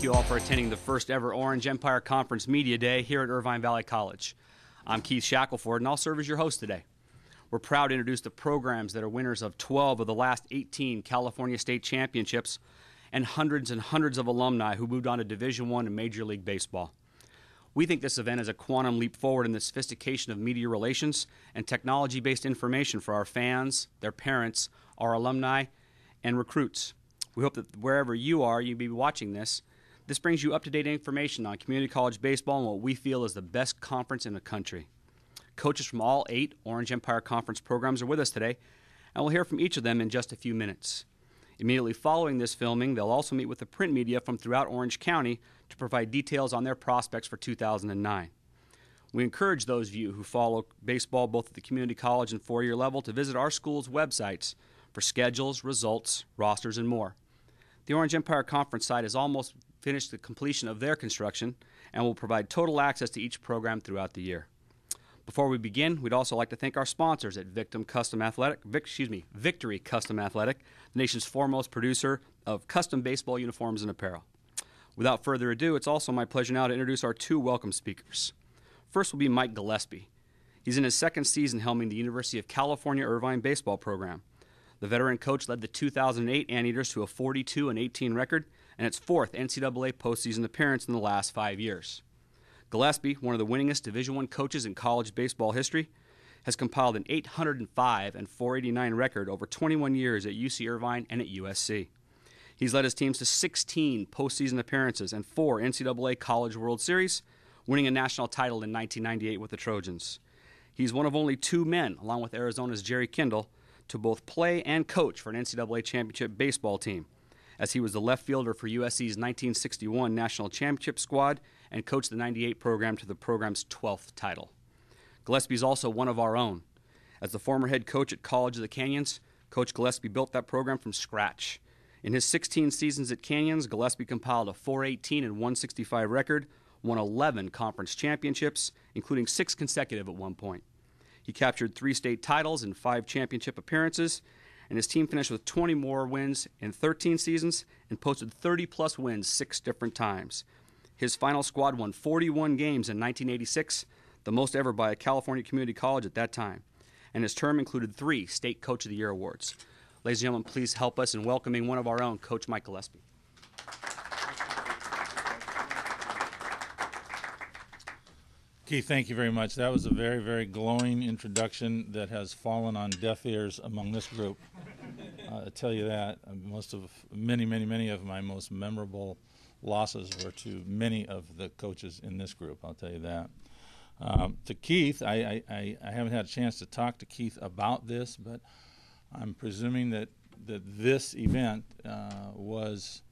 you all for attending the first ever Orange Empire Conference Media Day here at Irvine Valley College. I'm Keith Shackelford, and I'll serve as your host today. We're proud to introduce the programs that are winners of 12 of the last 18 California State Championships and hundreds of alumni who moved on to Division I and Major League Baseball. We think this event is a quantum leap forward in the sophistication of media relations and technology-based information for our fans, their parents, our alumni, and recruits. We hope that wherever you are, you'll be watching this. This brings you up-to-date information on community college baseball and what we feel is the best conference in the country. Coaches from all 8 Orange Empire Conference programs are with us today, and we'll hear from each of them in just a few minutes. Immediately following this filming, they'll also meet with the print media from throughout Orange County to provide details on their prospects for 2009. We encourage those of you who follow baseball both at the community college and four-year level to visit our school's websites for schedules, results, rosters, and more. The Orange Empire Conference site has almost finished the completion of their construction and will provide total access to each program throughout the year. Before we begin, we'd also like to thank our sponsors at Victory Custom Athletic, the nation's foremost producer of custom baseball uniforms and apparel. Without further ado, it's also my pleasure now to introduce our 2 welcome speakers. First will be Mike Gillespie. He's in his 2nd season helming the University of California Irvine baseball program. The veteran coach led the 2008 Anteaters to a 42-18 record and its 4th NCAA postseason appearance in the last 5 years. Gillespie, one of the winningest Division I coaches in college baseball history, has compiled an 805-489 record over 21 years at UC Irvine and at USC. He's led his teams to 16 postseason appearances and 4 NCAA College World Series, winning a national title in 1998 with the Trojans. He's one of only 2 men, along with Arizona's Jerry Kindle, to both play and coach for an NCAA championship baseball team, as he was the left fielder for USC's 1961 National Championship squad and coached the 98 program to the program's 12th title. Gillespie is also one of our own. As the former head coach at College of the Canyons, Coach Gillespie built that program from scratch. In his 16 seasons at Canyons, Gillespie compiled a 418-165 record, won 11 conference championships, including 6 consecutive at one point. He captured 3 state titles and 5 championship appearances, and his team finished with 20 more wins in 13 seasons and posted 30-plus wins 6 different times. His final squad won 41 games in 1986, the most ever by a California community college at that time, and his term included 3 State Coach of the Year awards. Ladies and gentlemen, please help us in welcoming one of our own, Coach Mike Gillespie. Keith, thank you very much. That was a very, very glowing introduction that has fallen on deaf ears among this group. I tell you that. Many of my most memorable losses were to many of the coaches in this group, I'll tell you that. To Keith, I haven't had a chance to talk to Keith about this, but I'm presuming that this event was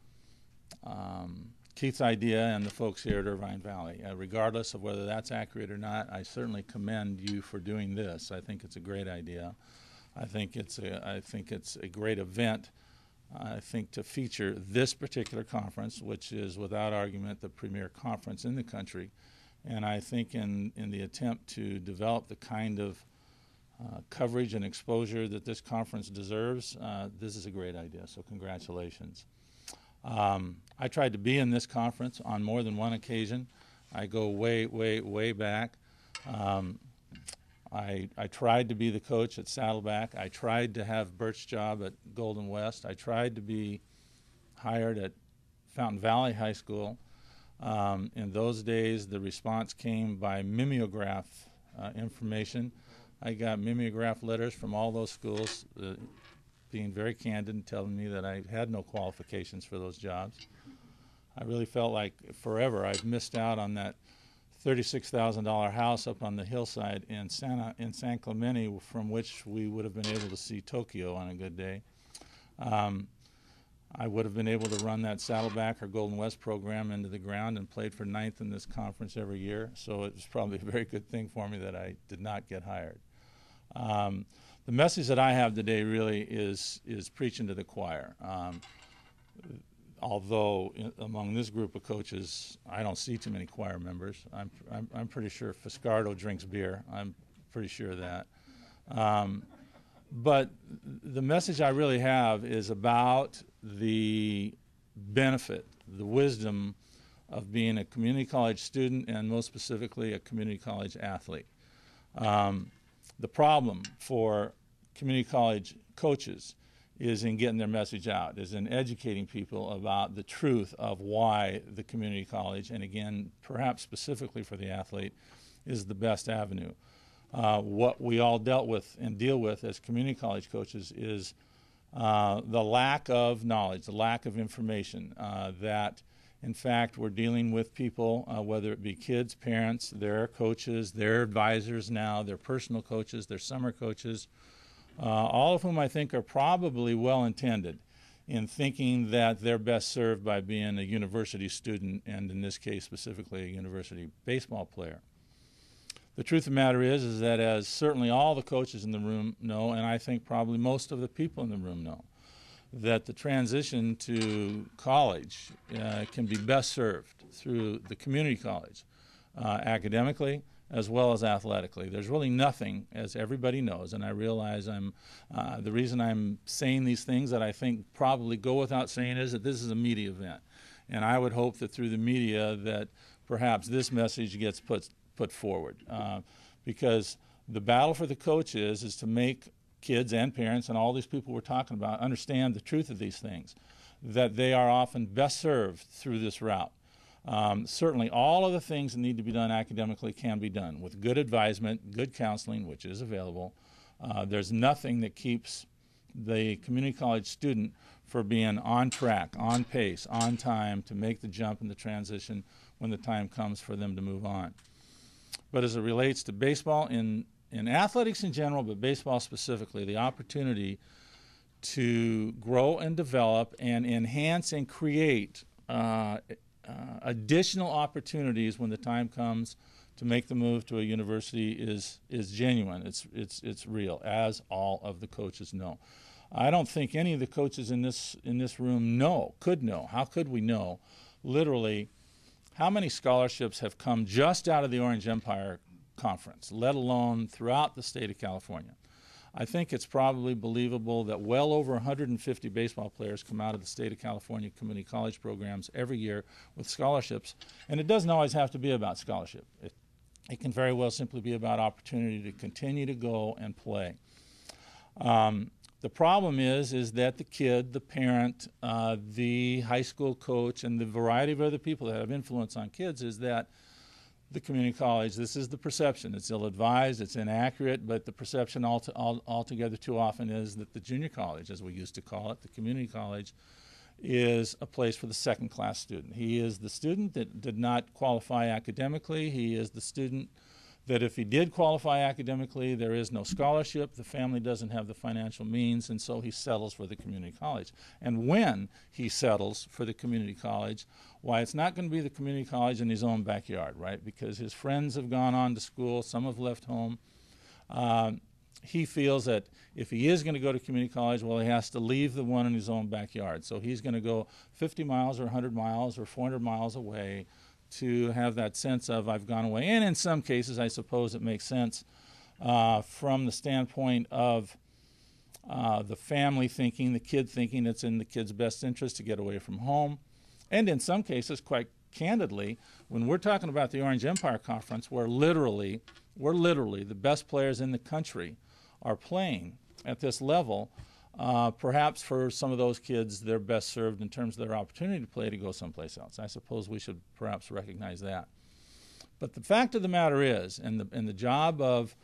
Keith's idea and the folks here at Irvine Valley. Regardless of whether that's accurate or not, I certainly commend you for doing this. I think it's a great idea. I think it's a great event. I think to feature this particular conference, which is without argument the premier conference in the country, and I think in the attempt to develop the kind of coverage and exposure that this conference deserves, this is a great idea, so congratulations. I tried to be in this conference on more than one occasion. I go way back. I tried to be the coach at Saddleback. I tried to have Bert's job at Golden West. I tried to be hired at Fountain Valley High School. In those days, the response came by mimeograph information. I got mimeograph letters from all those schools being very candid and telling me that I had no qualifications for those jobs. I really felt like forever I've missed out on that $36,000 house up on the hillside in San Clemente, from which we would have been able to see Tokyo on a good day. I would have been able to run that Saddleback or Golden West program into the ground and played for 9th in this conference every year, so it was probably a very good thing for me that I did not get hired. The message that I have today really is preaching to the choir. Although among this group of coaches, I don't see too many choir members. I'm pretty sure Fiscardo drinks beer. I'm pretty sure of that. But the message I really have is about the benefit, the wisdom of being a community college student and most specifically a community college athlete. The problem for community college coaches is in getting their message out, is in educating people about the truth of why the community college, and again, perhaps specifically for the athlete, is the best avenue. What we all dealt with and deal with as community college coaches is the lack of knowledge, the lack of information, that in fact we're dealing with people, whether it be kids, parents, their coaches, their advisors now, their personal coaches, their summer coaches, all of whom I think are probably well-intended in thinking that they're best served by being a university student, and in this case specifically a university baseball player. The truth of the matter is that, as certainly all the coaches in the room know, and I think probably most of the people in the room know, that the transition to college can be best served through the community college, academically as well as athletically. There's really nothing, as everybody knows, and I realize the reason I'm saying these things that I think probably go without saying is that this is a media event. And I would hope that through the media that perhaps this message gets put forward, because the battle for the coach is to make kids and parents and all these people we're talking about understand the truth of these things, that they are often best served through this route. Certainly all of the things that need to be done academically can be done with good advisement, good counseling, which is available. There's nothing that keeps the community college student for being on track, on pace, on time to make the jump and the transition when the time comes for them to move on. But as it relates to baseball, in athletics in general, but baseball specifically, the opportunity to grow and develop and enhance and create additional opportunities when the time comes to make the move to a university is genuine. It's real, as all of the coaches know. I don't think any of the coaches in this room could know. How could we know, literally, how many scholarships have come just out of the Orange Empire Conference, let alone throughout the state of California? I think it's probably believable that well over 150 baseball players come out of the state of California community college programs every year with scholarships. And it doesn't always have to be about scholarship. It can very well simply be about opportunity to continue to go and play. The problem is that the kid, the parent, the high school coach, and the variety of other people that have influence on kids is that the community college, this is the perception. It's ill-advised, it's inaccurate, but the perception altogether too often is that the junior college, as we used to call it, the community college, is a place for the second-class student. He is the student that did not qualify academically. He is the student that if he did qualify academically, there is no scholarship, the family doesn't have the financial means, and so he settles for the community college. And when he settles for the community college, why, it's not going to be the community college in his own backyard, right? Because his friends have gone on to school, some have left home. He feels that if he is going to go to community college, well, he has to leave the one in his own backyard. So he's going to go 50 miles or 100 miles or 400 miles away to have that sense of, I've gone away. And in some cases, I suppose it makes sense from the standpoint of the family thinking, the kid thinking it's in the kid's best interest to get away from home. And in some cases, quite candidly, when we're talking about the Orange Empire Conference, where literally the best players in the country are playing at this level, perhaps for some of those kids, they're best served in terms of their opportunity to play to go someplace else. I suppose we should perhaps recognize that. But the fact of the matter is, and the job of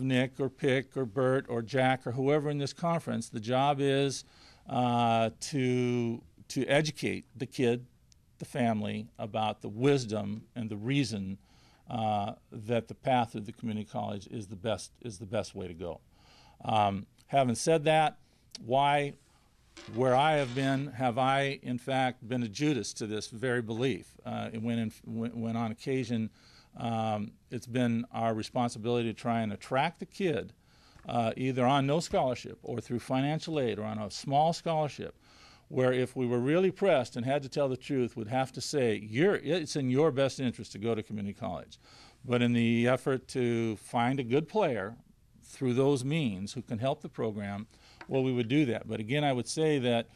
Nick or Pick or Bert or Jack or whoever in this conference, the job is to educate the kid, the family, about the wisdom and the reason that the path of the community college is the best way to go. Having said that, where I have been, have I in fact been a Judas to this very belief? When on occasion it's been our responsibility to try and attract the kid, either on no scholarship or through financial aid or on a small scholarship, where if we were really pressed and had to tell the truth, would have to say, it's in your best interest to go to community college. But in the effort to find a good player through those means who can help the program, well, we would do that. But again, I would say that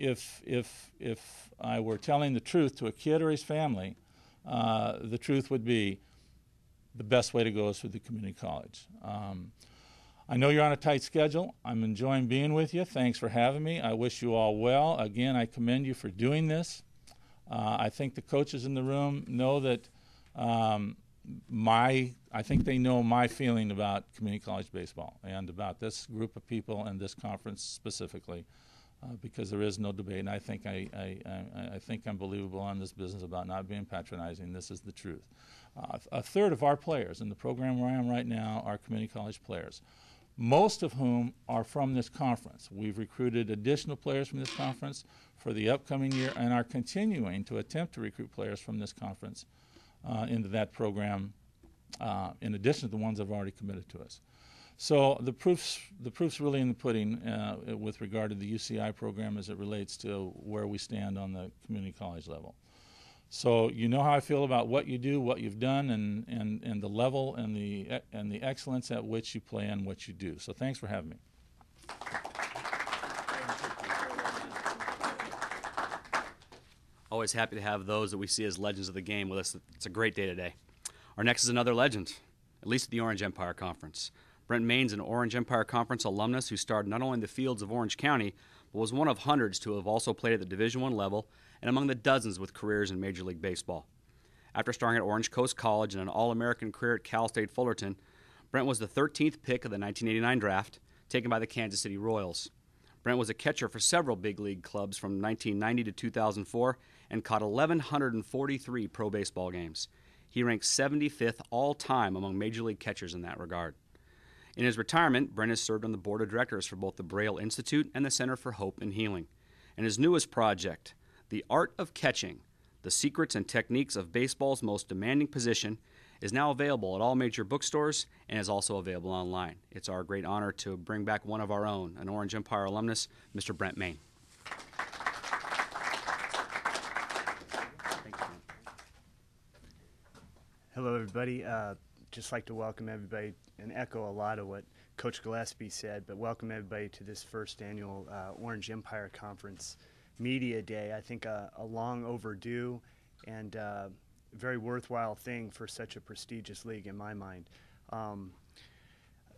if I were telling the truth to a kid or his family, the truth would be the best way to go is through the community college. I know you're on a tight schedule. I'm enjoying being with you. Thanks for having me. I wish you all well. Again, I commend you for doing this. I think the coaches in the room know that I think they know my feeling about community college baseball and about this group of people and this conference specifically, because there is no debate. And I think I think I'm believable on this business about not being patronizing. This is the truth. A third of our players in the program where I am right now are community college players, most of whom are from this conference. We've recruited additional players from this conference for the upcoming year and are continuing to attempt to recruit players from this conference into that program, in addition to the ones that have already committed to us. So the proof's really in the pudding with regard to the UCI program as it relates to where we stand on the community college level. So you know how I feel about what you do, what you've done, and the level and the excellence at which you play and what you do. So thanks for having me. Always happy to have those that we see as legends of the game with us. It's a great day today. Our next is another legend, at least at the Orange Empire Conference. Brent Mayne's an Orange Empire Conference alumnus who starred not only in the fields of Orange County, but was one of hundreds to have also played at the Division I level and among the dozens with careers in Major League Baseball. After starring at Orange Coast College and an All-American career at Cal State Fullerton, Brent was the 13th pick of the 1989 draft, taken by the Kansas City Royals. Brent was a catcher for several big league clubs from 1990 to 2004 and caught 1,143 pro baseball games. He ranks 75th all-time among Major League catchers in that regard. In his retirement, Brent has served on the board of directors for both the Braille Institute and the Center for Hope and Healing. And his newest project, The Art of Catching, The Secrets and Techniques of Baseball's Most Demanding Position, is now available at all major bookstores and is also available online. It's our great honor to bring back one of our own, an Orange Empire alumnus, Mr. Brent Mayne. Hello, everybody. Just like to welcome everybody and echo a lot of what Coach Gillespie said, but welcome everybody to this first annual Orange Empire Conference Media Day. I think a long overdue and very worthwhile thing for such a prestigious league in my mind.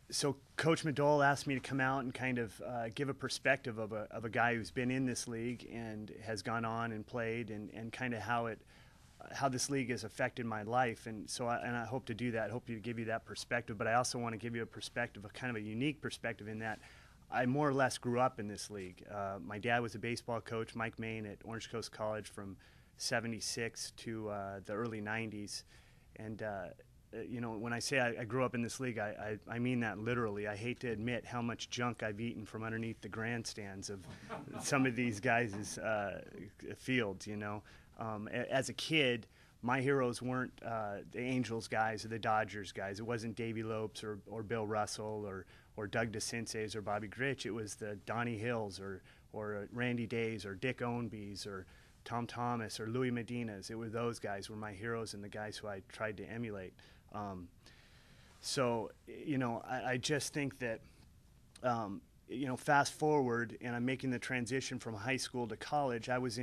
So Coach Madole asked me to come out and kind of give a perspective of a guy who's been in this league and has gone on and played and kind of how this league has affected my life. And so I hope to do that. I hope to give you that perspective, but I also want to give you a perspective, a kind of a unique perspective in that I more or less grew up in this league. My dad was a baseball coach, Mike Mayne, at Orange Coast College from '76 to the early '90s. And you know, when I say I grew up in this league, I mean that literally. I hate to admit how much junk I've eaten from underneath the grandstands of some of these guys' fields, you know. As a kid, my heroes weren't the Angels guys or the Dodgers guys. It wasn't Davey Lopes or Bill Russell or Doug DeCinces or Bobby Grich. It was the Donnie Hills or Randy Days or Dick Ownbys or Tom Thomas or Louis Medinas. It were those guys were my heroes and the guys who I tried to emulate. So, you know, I just think that, you know, fast forward and I'm making the transition from high school to college. I was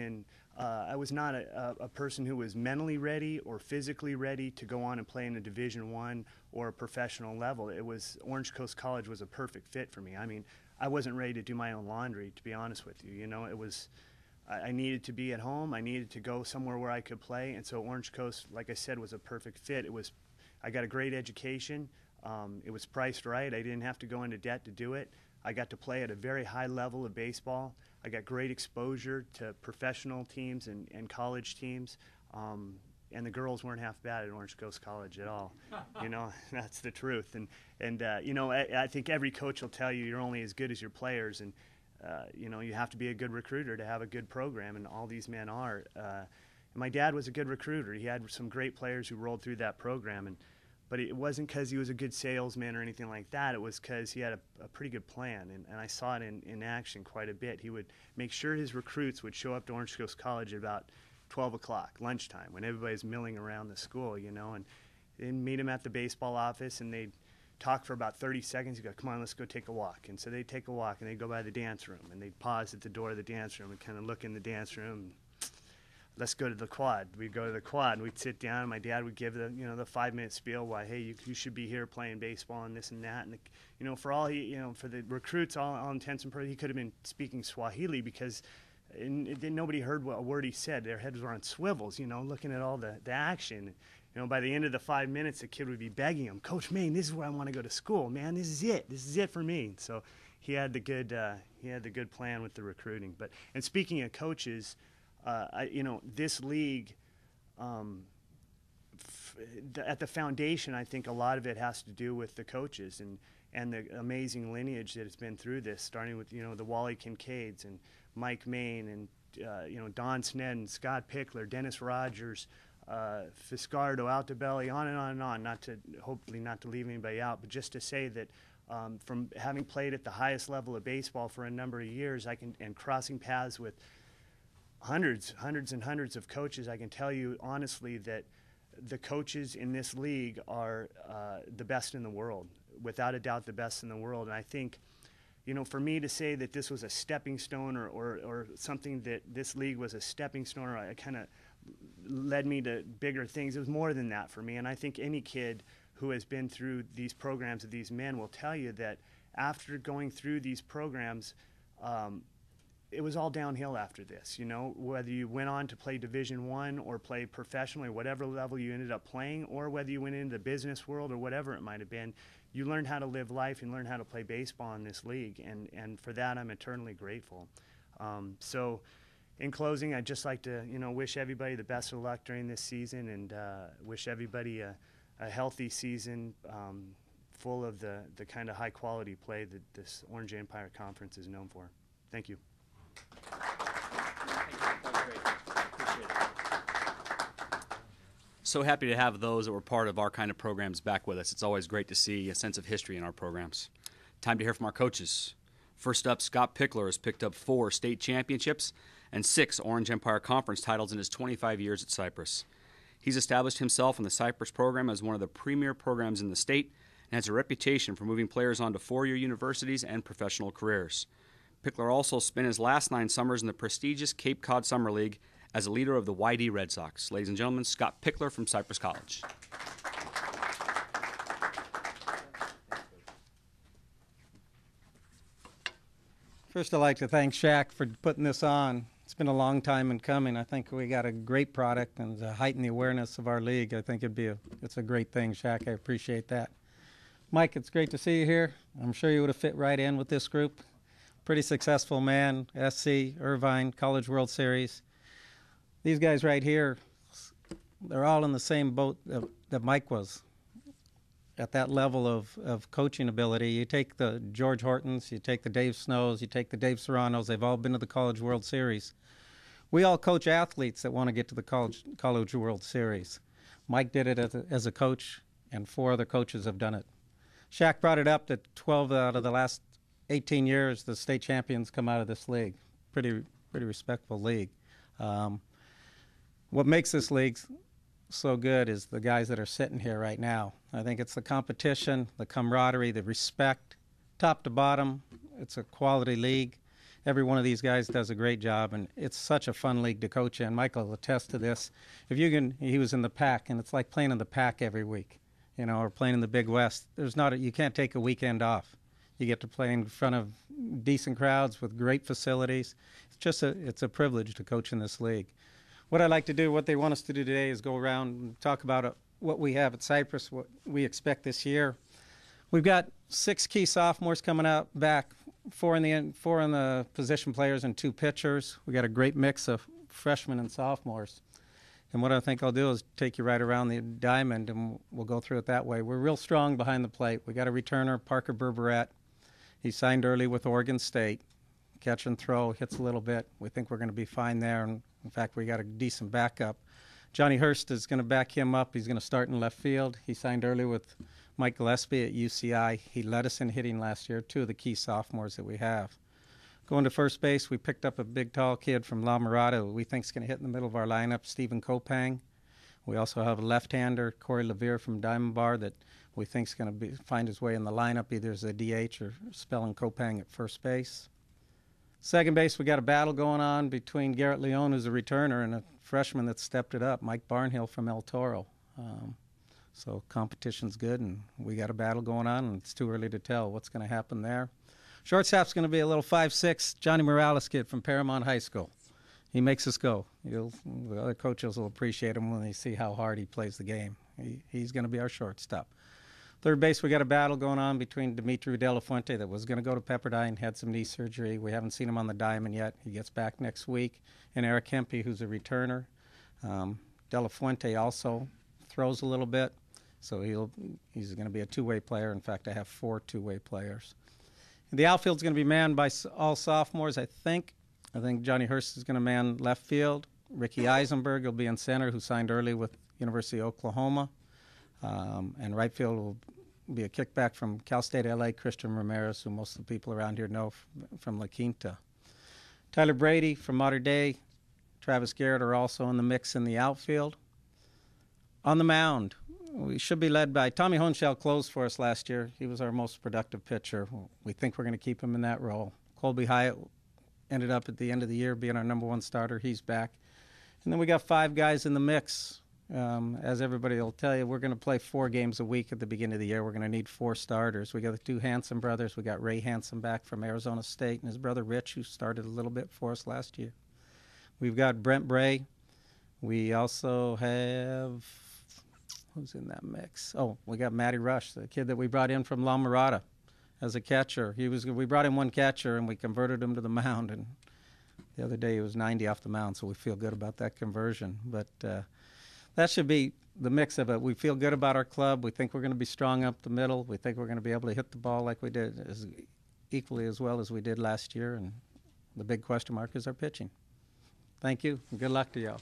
not a person who was mentally ready or physically ready to go on and play in a Division I or a professional level. Orange Coast College was a perfect fit for me. I mean, I wasn't ready to do my own laundry, to be honest with you. You know, I needed to be at home. I needed to go somewhere where I could play. And so Orange Coast, like I said, was a perfect fit. I got a great education. It was priced right. I didn't have to go into debt to do it. I got to play at a very high level of baseball. I got great exposure to professional teams and college teams. And the girls weren't half bad at Orange Coast College at all. You know, that's the truth. And you know, I think every coach will tell you you're only as good as your players. And, you know, you have to be a good recruiter to have a good program, and all these men are. And my dad was a good recruiter. He had some great players who rolled through that program. But it wasn't because he was a good salesman or anything like that. It was because he had a pretty good plan, and I saw it in action quite a bit. He would make sure his recruits would show up to Orange Coast College at about 12 o'clock, lunchtime, when everybody's milling around the school, you know, and they'd meet him at the baseball office, and they'd talk for about 30 seconds. He'd go, come on, let's go take a walk. And so they'd take a walk, and they'd go by the dance room, and they'd pause at the door of the dance room and kind of look in the dance room. Let's go to the quad. We'd go to the quad, and we'd sit down, and my dad would give the 5-minute spiel why, hey, you should be here playing baseball and this and that. And, for all for the recruits, all intents and purposes, he could have been speaking Swahili because nobody heard a word he said. Their heads were on swivels, looking at all the action. By the end of the 5 minutes, the kid would be begging him, Coach Mayne, this is where I want to go to school, man. This is it. This is it for me. So he had the good plan with the recruiting. And speaking of coaches, this league, at the foundation, I think a lot of it has to do with the coaches and the amazing lineage that has been through this, starting with, the Wally Kincaids and Mike Mayne and, Don Sneddon, Scott Pickler, Dennis Rogers, Fiscardo, Altobelli, on and on and on, hopefully not to leave anybody out, but just to say that from having played at the highest level of baseball for a number of years, and crossing paths with hundreds and hundreds of coaches, I can tell you honestly that the coaches in this league are the best in the world, without a doubt the best in the world. And I think, for me to say that this was a stepping stone or something that this league was a stepping stone, or it kind of led me to bigger things, it was more than that for me. And I think any kid who has been through these programs of these men will tell you that after going through these programs, it was all downhill after this, whether you went on to play Division I or play professionally, whatever level you ended up playing, or whether you went into the business world or whatever it might have been, you learned how to live life and learn how to play baseball in this league, and for that I'm eternally grateful. So in closing, I'd just like to wish everybody the best of luck during this season, and wish everybody a healthy season full of the kind of high quality play that this Orange Empire Conference is known for. Thank you. So happy to have those that were part of our kind of programs back with us. It's always great to see a sense of history in our programs. Time to hear from our coaches. First up, Scott Pickler has picked up 4 state championships and 6 Orange Empire Conference titles in his 25 years at Cypress. He's established himself in the Cypress program as one of the premier programs in the state and has a reputation for moving players on to 4-year universities and professional careers. Pickler also spent his last 9 summers in the prestigious Cape Cod Summer League as a leader of the YD Red Sox. Ladies and gentlemen, Scott Pickler from Cypress College. First, I'd like to thank Shaq for putting this on. It's been a long time in coming. I think we got a great product, and to heighten the awareness of our league, I think it's a great thing, Shaq. I appreciate that. Mike, it's great to see you here. I'm sure you would have fit right in with this group. Pretty successful man, SC, Irvine, College World Series. These guys right here, they're all in the same boat that Mike was. At that level of coaching ability, you take the George Hortons, you take the Dave Snows, you take the Dave Serranos, they've all been to the College World Series. We all coach athletes that want to get to the College World Series. Mike did it as a coach, and 4 other coaches have done it. Shaq brought it up that 12 out of the last 18 years, the state champions come out of this league. Pretty respectable league. What makes this league so good is the guys that are sitting here right now. I think it's the competition, the camaraderie, the respect, top to bottom. It's a quality league. Every one of these guys does a great job, and it's such a fun league to coach in. Michael will attest to this. He was in the pack, and it's like playing in the pack every week, or playing in the Big West. You can't take a weekend off. You get to play in front of decent crowds with great facilities. It's a privilege to coach in this league. What I'd like to do, what they want us to do today, is go around and talk about what we have at Cypress, what we expect this year. We've got 6 key sophomores coming out back, 4 in the position players and 2 pitchers. We got a great mix of freshmen and sophomores. And what I think I'll do is take you right around the diamond, and we'll go through it that way. We're real strong behind the plate. We got a returner, Parker Berberette. He signed early with Oregon State. Catch and throw, hits a little bit. We think we're going to be fine there. And in fact, we got a decent backup. Johnny Hurst is going to back him up. He's going to start in left field. He signed early with Mike Gillespie at UCI. He led us in hitting last year, 2 of the key sophomores that we have. Going to first base, we picked up a big, tall kid from La Mirada who we think is going to hit in the middle of our lineup, Stephen Kopang. We also have a left-hander, Corey Levere from Diamond Bar, that we think is going to find his way in the lineup either as a DH or spelling Kopang at first base. Second base, we got a battle going on between Garrett Leone, who's a returner, and a freshman that stepped it up, Mike Barnhill from El Toro. So competition's good, and we got a battle going on, and it's too early to tell what's going to happen there. Shortstop's going to be a little 5'6" Johnny Morales kid from Paramount High School. He makes us go. The other coaches will appreciate him when they see how hard he plays the game. He's going to be our shortstop. Third base, we got a battle going on between Dimitri De La Fuente that was going to go to Pepperdine, had some knee surgery. We haven't seen him on the diamond yet. He gets back next week. And Eric Hempe, who's a returner. De La Fuente also throws a little bit, so he's going to be a two-way player. In fact, I have 4 two-way players. The outfield's going to be manned by all sophomores, I think. I think Johnny Hurst is going to man left field. Ricky Eisenberg will be in center, who signed early with University of Oklahoma. And right field will be a kickback from Cal State LA, Christian Ramirez, who most of the people around here know from La Quinta. Tyler Brady from Mater Dei, Travis Garrett are also in the mix in the outfield. On the mound, we should be led by Tommy Honshell closed for us last year. He was our most productive pitcher. We think we're going to keep him in that role. Colby Hyatt ended up at the end of the year being our #1 starter. He's back. And then we got 5 guys in the mix. As everybody will tell you, we're going to play 4 games a week at the beginning of the year. We're going to need 4 starters. We got the 2 Hanson brothers. We got Ray Hanson back from Arizona State and his brother Rich, who started a little bit for us last year. We've got Brent Bray. We also have, who's in that mix? Oh, we got Matty Rush, the kid that we brought in from La Mirada as a catcher. We brought in 1 catcher, and we converted him to the mound. And the other day he was 90 off the mound, so we feel good about that conversion. But that should be the mix of it. We feel good about our club. We think we're going to be strong up the middle. We think we're going to be able to hit the ball like we did, equally as well as we did last year. And the big question mark is our pitching. Thank you, and good luck to y'all.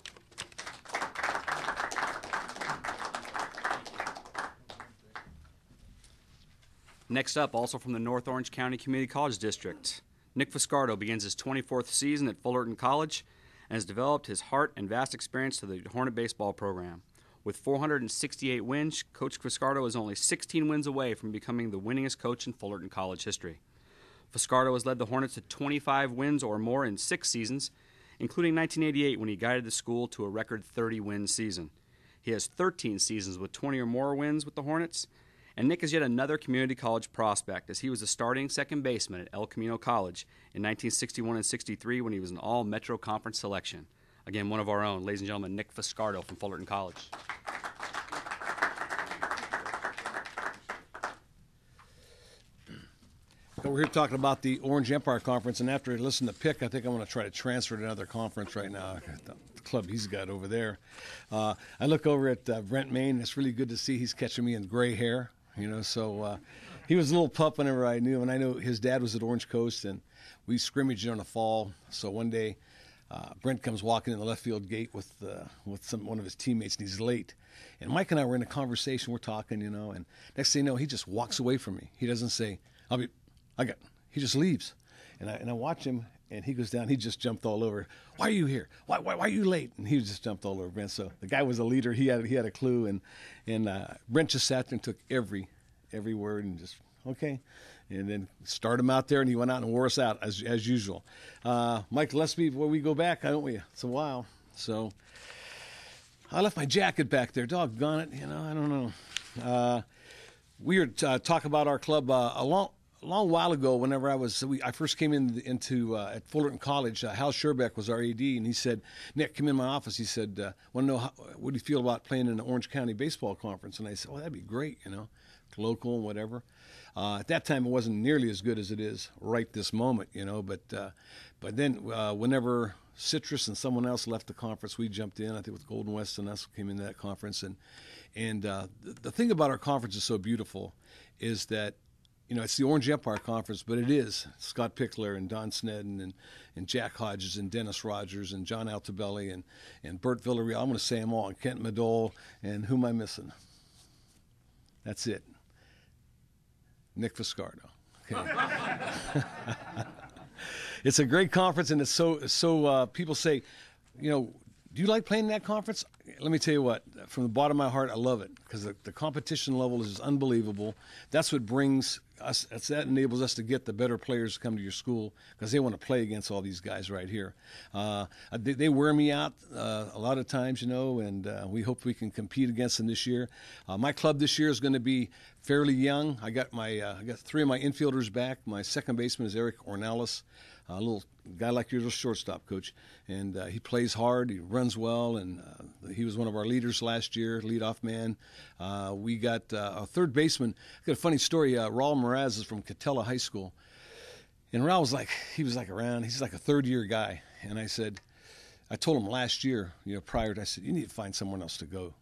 Next up, also from the North Orange County Community College District, Nick Fiscardo begins his 24th season at Fullerton College and has developed his heart and vast experience to the Hornet baseball program. With 468 wins, Coach Fiscardo is only 16 wins away from becoming the winningest coach in Fullerton College history. Fiscardo has led the Hornets to 25 wins or more in 6 seasons, including 1988 when he guided the school to a record 30-win season. He has 13 seasons with 20 or more wins with the Hornets, and Nick is yet another community college prospect, as he was a starting second baseman at El Camino College in 1961 and 63 when he was an all-Metro Conference selection. Again, one of our own, ladies and gentlemen, Nick Fiscardo from Fullerton College. We're here talking about the Orange Empire Conference, and after I listen to Pick, I think I'm going to try to transfer to another conference right now, the club he's got over there. I look over at Brent, Mayne. It's really good to see he's catching me in gray hair, so he was a little pup whenever I knew him, and I know his dad was at Orange Coast, and we scrimmaged in the fall. So one day, Brent comes walking in the left field gate with one of his teammates, and he's late. And Mike and I were in a conversation, we're talking, and next thing you know, he just walks away from me. He doesn't say, he just leaves. And I watch him, and he goes down. He just jumped all over. Why are you here? Why are you late? And he just jumped all over Brent. So the guy was a leader. He had a clue. And Brent just sat there and took every word and just, okay. And then started him out there, and he went out and wore us out as usual. Mike Gillespie, where we go back, don't we? It's a while. So I left my jacket back there. Doggone it. I don't know. We were talking about our club a long while ago. Whenever I first came into at Fullerton College, Hal Scherbeck was our AD, and he said, "Nick, come in my office." He said, "Want to know what do you feel about playing in the Orange County Baseball Conference?" And I said, "Well, that'd be great, local and whatever." At that time, it wasn't nearly as good as it is right this moment, But then, whenever Citrus and someone else left the conference, we jumped in. I think with Golden West and us came into that conference, and the thing about our conference is so beautiful, is that it's the Orange Empire Conference, but it is Scott Pickler and Don Snedden and Jack Hodges and Dennis Rogers and John Altobelli and Bert Villarreal. I'm going to say them all, and Kent Madole, and who am I missing? That's it. Nick Fiscardo. Okay. It's a great conference, and it's so people say, Do you like playing in that conference? Let me tell you what, from the bottom of my heart, I love it because the competition level is unbelievable. That's what brings us, that enables us to get the better players to come to your school because they want to play against all these guys right here. They wear me out a lot of times, and we hope we can compete against them this year. My club this year is going to be fairly young. I got three of my infielders back. My second baseman is Eric Ornelas. A little guy like yours, a shortstop, Coach, and he plays hard. He runs well, and he was one of our leaders last year, leadoff man. We got a third baseman. I got a funny story. Raul Meraz is from Catella High School, and Raul was like he's like a third-year guy. And I told him last year, prior to, I said, you need to find someone else to go,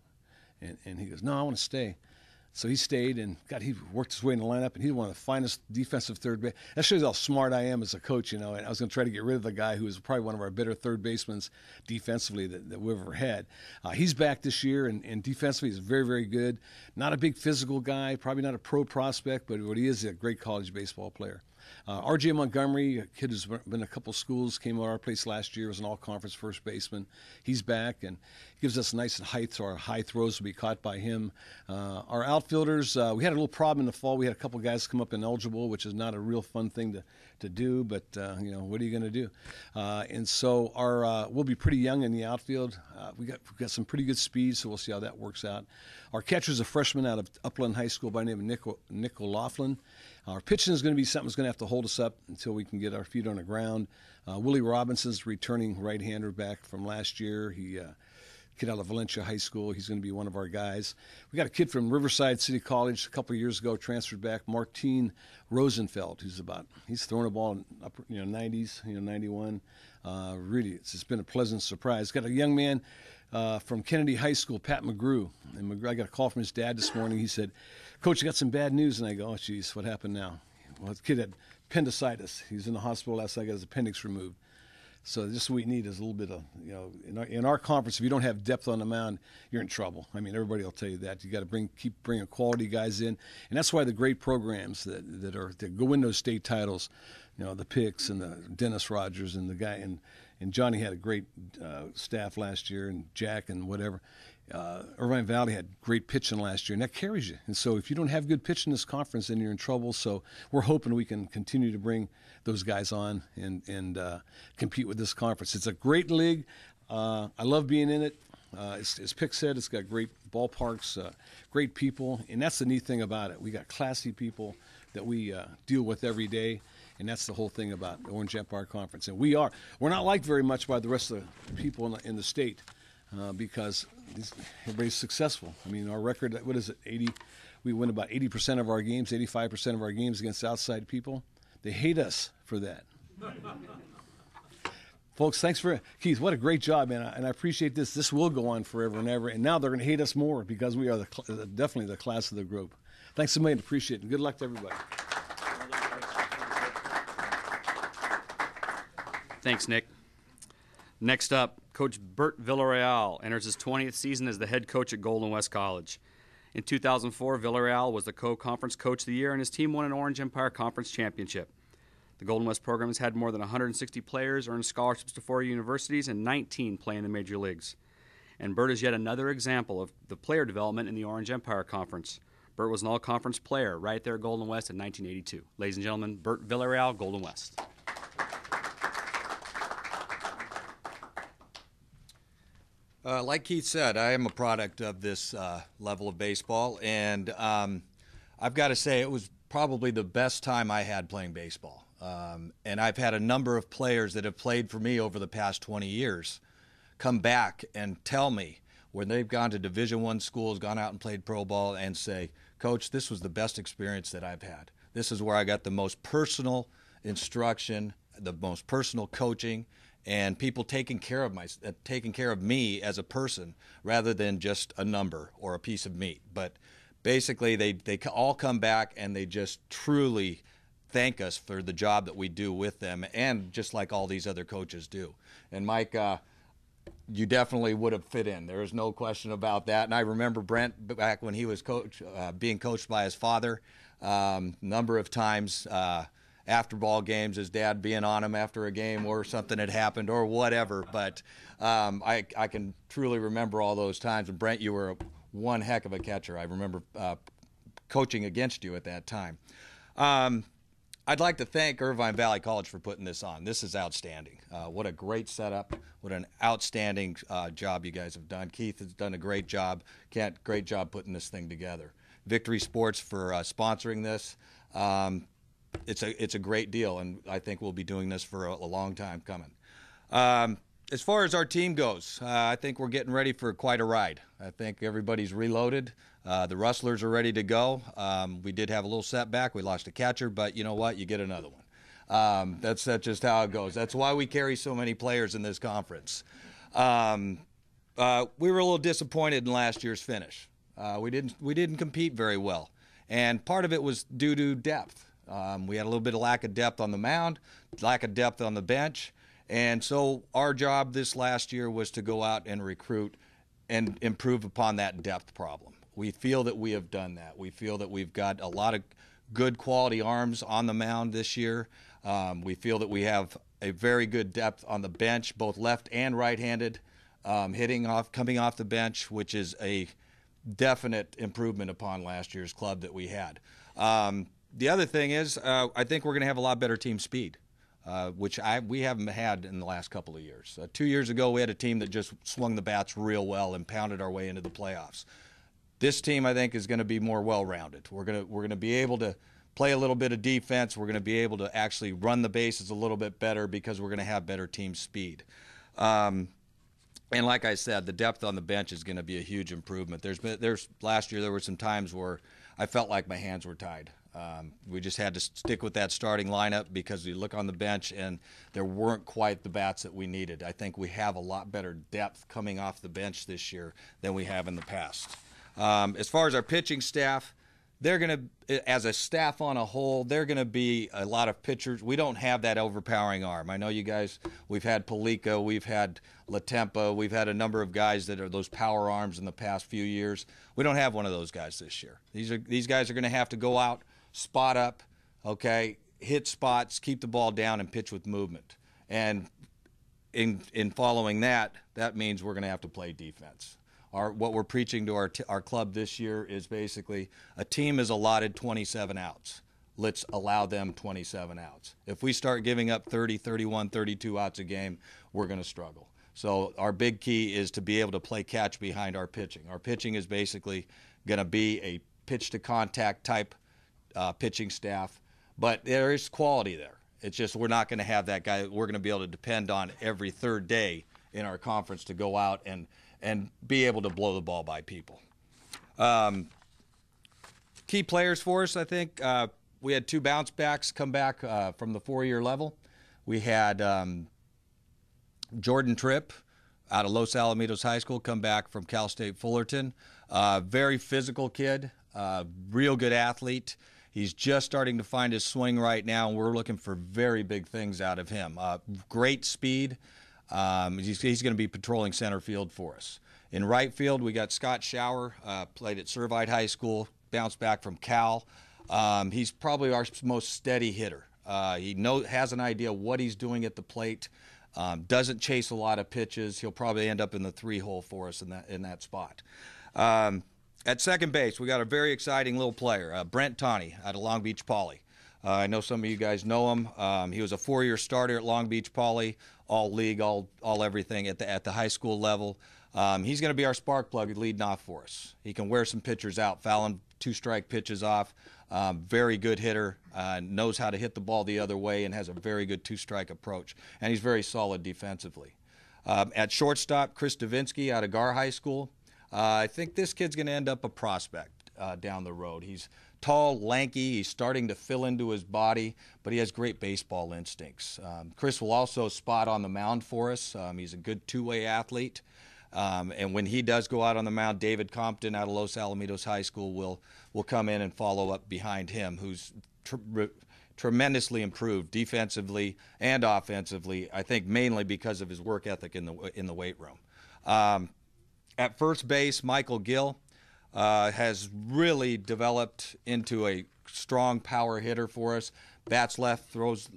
and he goes, no, I want to stay. So he stayed, and he worked his way in the lineup, and he's one of the finest defensive third base. That shows how smart I am as a coach, And I was going to try to get rid of the guy who was probably one of our better third basemen defensively that we've ever had. He's back this year, and defensively he's very, very good. Not a big physical guy, probably not a pro prospect, but what he is a great college baseball player. R.J. Montgomery, a kid who's been a couple schools, came to our place last year, was an all-conference first baseman. He's back, and gives us nice height, so our high throws will be caught by him. Our outfielders, we had a little problem in the fall. We had a couple guys come up ineligible, which is not a real fun thing to do, but, what are you going to do? And so we'll be pretty young in the outfield. We've got some pretty good speed, so we'll see how that works out. Our catcher's a freshman out of Upland High School by the name of Nick O'Laughlin. Our pitching is going to be something that's going to have to hold us up until we can get our feet on the ground. Willie Robinson's returning right-hander back from last year. Kid out of Valencia High School. He's going to be one of our guys. We got a kid from Riverside City College a couple of years ago, transferred back, Martine Rosenfeld, he's throwing a ball in upper, 90s, 91. Really, it's been a pleasant surprise. Got a young man from Kennedy High School, Pat McGrew. And I got a call from his dad this morning. He said, Coach, I got some bad news. And I go, oh, geez, what happened now? Well, the kid had appendicitis. He was in the hospital last night, got his appendix removed. So just what we need is a little bit of, in our conference, if you don't have depth on the mound, you're in trouble. I mean, everybody will tell you that. You got to keep bringing quality guys in. And that's why the great programs that go in those state titles, the Picks and the Dennis Rogers and the guy, and Johnny had a great staff last year, and Jack and whatever. Irvine Valley had great pitching last year, and that carries you. And so if you don't have good pitching in this conference, then you're in trouble. So we're hoping we can continue to bring those guys on and compete with this conference. It's a great league. I love being in it. As Pick said, it's got great ballparks, great people, and that's the neat thing about it. We got classy people that we deal with every day. And that's the whole thing about the Orange Empire Conference. And we're not liked very much by the rest of the people in the state because everybody's successful. I mean, our record, what is it, 80? We win about 80% of our games, 85% of our games against outside people. They hate us for that. Folks, thanks Keith, what a great job, man. And I appreciate this. This will go on forever and ever. And now they're going to hate us more because we are definitely the class of the group. Thanks a million. Appreciate it. And good luck to everybody. Thanks, Nick. Next up, Coach Bert Villarreal enters his 20th season as the head coach at Golden West College. In 2004, Villarreal was the co-conference coach of the year, and his team won an Orange Empire Conference championship. The Golden West program has had more than 160 players earn scholarships to 4 universities and 19 play in the major leagues. And Bert is yet another example of the player development in the Orange Empire Conference. Bert was an all-conference player right there at Golden West in 1982. Ladies and gentlemen, Bert Villarreal, Golden West. Like Keith said, I am a product of this level of baseball, and I've got to say it was probably the best time I had playing baseball. And I've had a number of players that have played for me over the past 20 years come back and tell me when they've gone to Division I schools, gone out and played pro ball, and say, Coach, this was the best experience that I've had. This is where I got the most personal instruction, the most personal coaching, and people taking care of me as a person rather than just a number or a piece of meat. But basically, they all come back and they just truly thank us for the job that we do with them, and just like all these other coaches do. And Mike, you definitely would have fit in. There is no question about that. And I remember Brent back when he was being coached by his father, number of times after ball games, his dad being on him after a game or something had happened or whatever. But I can truly remember all those times. And Brent, you were one heck of a catcher. I remember coaching against you at that time. I'd like to thank Irvine Valley College for putting this on. This is outstanding. What a great setup. What an outstanding job you guys have done. Keith has done a great job. Kent, great job putting this thing together. Victory Sports for sponsoring this. It's a great deal, and I think we'll be doing this for a long time coming. As far as our team goes, I think we're getting ready for quite a ride. I think everybody's reloaded. The Rustlers are ready to go. We did have a little setback. We lost a catcher, but you know what? You get another one. That's just how it goes. That's why we carry so many players in this conference. We were a little disappointed in last year's finish. We didn't compete very well, and part of it was due to depth. We had a little bit of lack of depth on the mound, lack of depth on the bench, and so our job this last year was to go out and recruit and improve upon that depth problem. We feel that we have done that. We feel that we've got a lot of good quality arms on the mound this year. We feel that we have a very good depth on the bench, both left and right-handed, coming off the bench, which is a definite improvement upon last year's club that we had. The other thing is, I think we're going to have a lot better team speed, which we haven't had in the last couple of years. 2 years ago, we had a team that just swung the bats real well and pounded our way into the playoffs. This team, I think, is going to be more well-rounded. We're going to be able to play a little bit of defense. We're going to be able to actually run the bases a little bit better because we're going to have better team speed. And like I said, the depth on the bench is going to be a huge improvement. Last year there were some times where I felt like my hands were tied. We just had to stick with that starting lineup because you look on the bench and there weren't quite the bats that we needed. I think we have a lot better depth coming off the bench this year than we have in the past. As far as our pitching staff, they're going to, as a staff on a whole, they're going to be a lot of pitchers. We don't have that overpowering arm. I know you guys, we've had Palico, we've had Latempa, we've had a number of guys that are those power arms in the past few years. We don't have one of those guys this year. These guys are going to have to go out, spot up, okay, hit spots, keep the ball down, and pitch with movement. And in following that means we're going to have to play defense. What we're preaching to our club this year is basically a team is allotted 27 outs. Let's allow them 27 outs. If we start giving up 30, 31, 32 outs a game, we're going to struggle. So our big key is to be able to play catch behind our pitching. Our pitching is basically going to be a pitch-to-contact type pitching staff, but there is quality there. It's just we're not going to have that guy that we're going to be able to depend on every third day in our conference to go out and be able to blow the ball by people. Key players for us, I think, we had 2 bounce backs come back from the 4-year level. We had Jordan Tripp out of Los Alamitos High School come back from Cal State Fullerton. Very physical kid, real good athlete. He's just starting to find his swing right now, and we're looking for very big things out of him. Great speed. He's going to be patrolling center field for us. In right field, we got Scott Schauer, played at Servite High School, bounced back from Cal. He's probably our most steady hitter. He has an idea what he's doing at the plate, doesn't chase a lot of pitches. He'll probably end up in the 3-hole for us in that spot. At second base, we got a very exciting little player, Brent out of Long Beach Poly. I know some of you guys know him. He was a 4-year starter at Long Beach Poly, all league, all everything at the high school level. He's going to be our spark plug leading off for us. He can wear some pitchers out, fouling 2-strike pitches off. Very good hitter, knows how to hit the ball the other way, and has a very good 2-strike approach. And he's very solid defensively. At shortstop, Chris Davinsky out of Gar High School. I think this kid's going to end up a prospect down the road. He's tall, lanky. He's starting to fill into his body, but he has great baseball instincts. Chris will also spot on the mound for us. He's a good 2-way athlete. And when he does go out on the mound, David Compton out of Los Alamitos High School will come in and follow up behind him, who's tremendously improved defensively and offensively, I think mainly because of his work ethic in the weight room. At first base, Michael Gill has really developed into a strong power hitter for us. Bats left, throws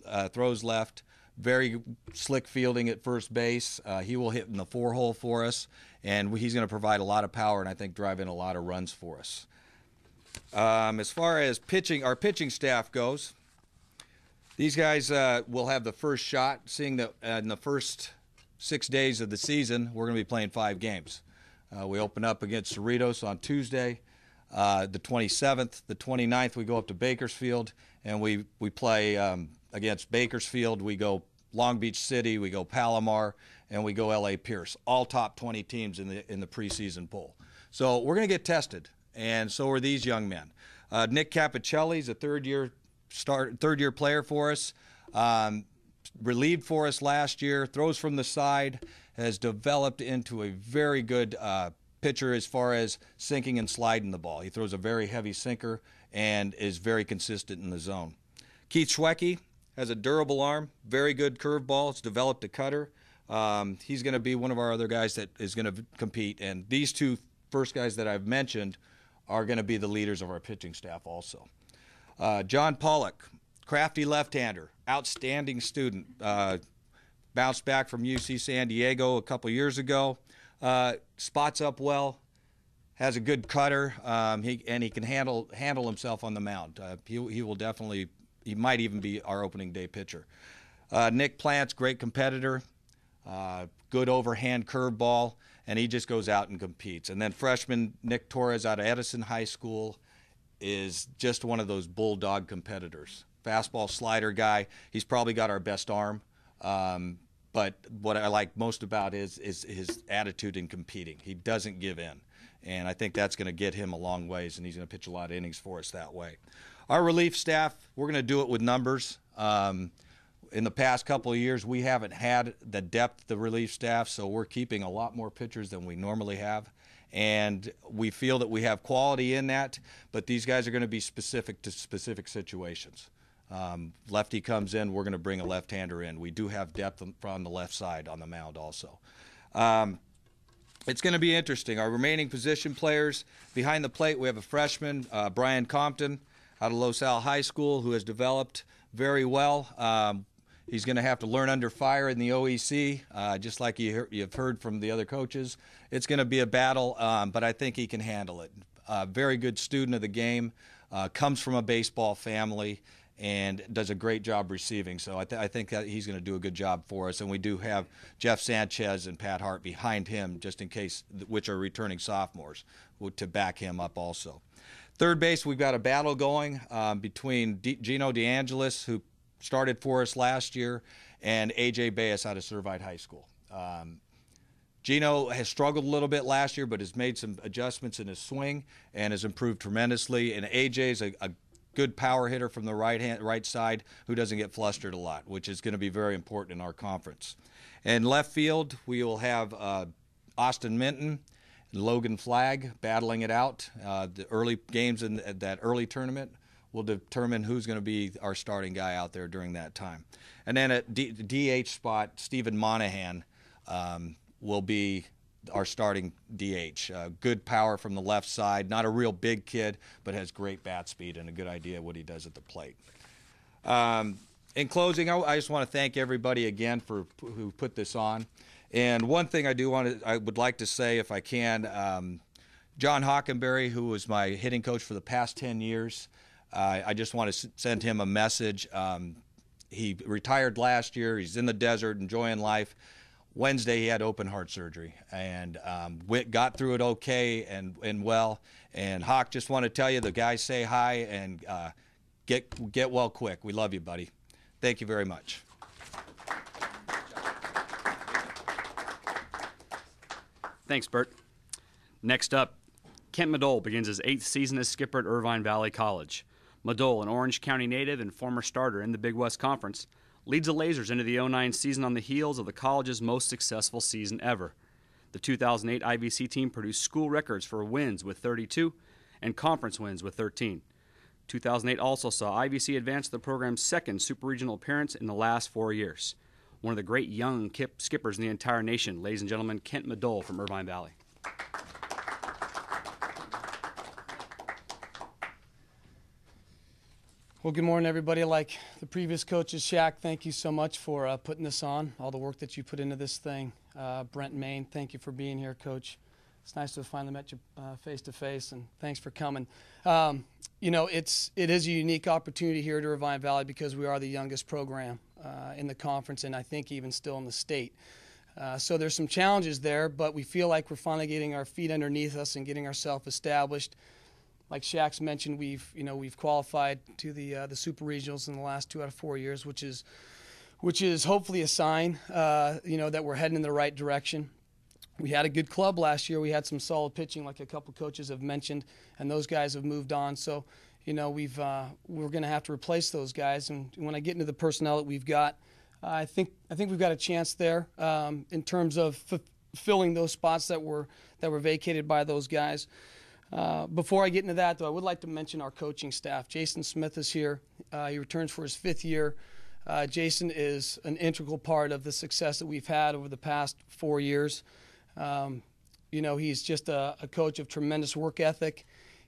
left. Very slick fielding at first base. He will hit in the 4-hole for us, and he's going to provide a lot of power and I think drive in a lot of runs for us. As far as pitching, our pitching staff goes, these guys will have the first shot, seeing that in the first 6 days of the season, we're going to be playing 5 games. We open up against Cerritos on Tuesday, the 27th. The 29th, we go up to Bakersfield, and we play against Bakersfield. We go Long Beach City, we go Palomar, and we go L.A. Pierce, all top 20 teams in the preseason poll. So we're going to get tested, and so are these young men. Nick Capicelli's a third-year player for us. Relieved for us last year, throws from the side, has developed into a very good pitcher as far as sinking and sliding the ball. He throws a very heavy sinker and is very consistent in the zone. Keith Schwecke has a durable arm, very good curveball. It's developed a cutter. He's going to be one of our other guys that is going to compete. And these 2 first guys that I've mentioned are going to be the leaders of our pitching staff also. John Pollock, crafty left-hander, outstanding student. Bounced back from UC San Diego a couple years ago. Spots up well, has a good cutter, he can handle himself on the mound. He will definitely, he might even be our opening day pitcher. Nick Plant's great competitor, good overhand curveball, and he just goes out and competes. And then freshman Nick Torres out of Edison High School is just one of those bulldog competitors. Fastball slider guy. He's probably got our best arm. But what I like most about is his attitude in competing. He doesn't give in. And I think that's going to get him a long ways, and he's going to pitch a lot of innings for us that way. Our relief staff, we're going to do it with numbers. In the past couple of years, we haven't had the depth of the relief staff, so we're keeping a lot more pitchers than we normally have. And we feel that we have quality in that, but these guys are going to be specific to specific situations. Lefty comes in, we're going to bring a left-hander in. We do have depth on the left side on the mound also. It's going to be interesting. Our remaining position players, behind the plate, we have a freshman, Brian Compton, out of Los Al High School, who has developed very well. He's going to have to learn under fire in the OEC, just like you've heard from the other coaches. It's going to be a battle, but I think he can handle it. Very good student of the game, comes from a baseball family, and does a great job receiving. So I think that he's going to do a good job for us. And we do have Jeff Sanchez and Pat Hart behind him, just in case, which are returning sophomores, to back him up also. Third base, we've got a battle going between Gino DeAngelis, who started for us last year, and A.J. Baez out of Servite High School. Gino has struggled a little bit last year, but has made some adjustments in his swing and has improved tremendously. And A.J.'s a good power hitter from the right side who doesn't get flustered a lot, which is going to be very important in our conference. And left field, we will have Austin Minton and Logan Flagg battling it out. The early games in that early tournament will determine who's going to be our starting guy out there during that time. And then at DH spot, Stephen Monahan will be our starting DH. Good power from the left side, not a real big kid, but has great bat speed and a good idea of what he does at the plate. In closing, I just want to thank everybody again for who put this on. And one thing I would like to say, if I can, John Hockenberry, who was my hitting coach for the past 10 years, I just want to send him a message. He retired last year. He's in the desert, enjoying life. Wednesday, he had open heart surgery and got through it okay and well. And Hawk, just want to tell you, the guys say hi and get well quick. We love you, buddy. Thank you very much. Thanks, Bert. Next up, Kent Madole begins his 8th season as skipper at Irvine Valley College. Madole, an Orange County native and former starter in the Big West Conference, leads the Lasers into the 09 season on the heels of the college's most successful season ever. The 2008 IVC team produced school records for wins with 32 and conference wins with 13. 2008 also saw IVC advance to the program's second super regional appearance in the last 4 years. One of the great young skippers in the entire nation, ladies and gentlemen, Kent Madole from Irvine Valley. Well, good morning, everybody. Like the previous coaches, Shaq, thank you so much for putting this on, all the work that you put into this thing. Brent, Mayne, thank you for being here, Coach. It's nice to have finally met you face-to-face, and thanks for coming. You know, it is a unique opportunity here at Irvine Valley because we are the youngest program in the conference, and I think even still in the state. So there's some challenges there, but we feel like we're finally getting our feet underneath us and getting ourselves established. Like Shaq's mentioned, we've qualified to the Super Regionals in the last 2 out of 4 years, which is hopefully a sign, that we're heading in the right direction. We had a good club last year. We had some solid pitching, like a couple coaches have mentioned, and those guys have moved on. So, we're going to have to replace those guys. And when I get into the personnel that we've got, I think we've got a chance there in terms of filling those spots that were vacated by those guys. Before I get into that, though, I would like to mention our coaching staff. Jason Smith is here. He returns for his 5th year. Jason is an integral part of the success that we've had over the past 4 years. He's just a coach of tremendous work ethic.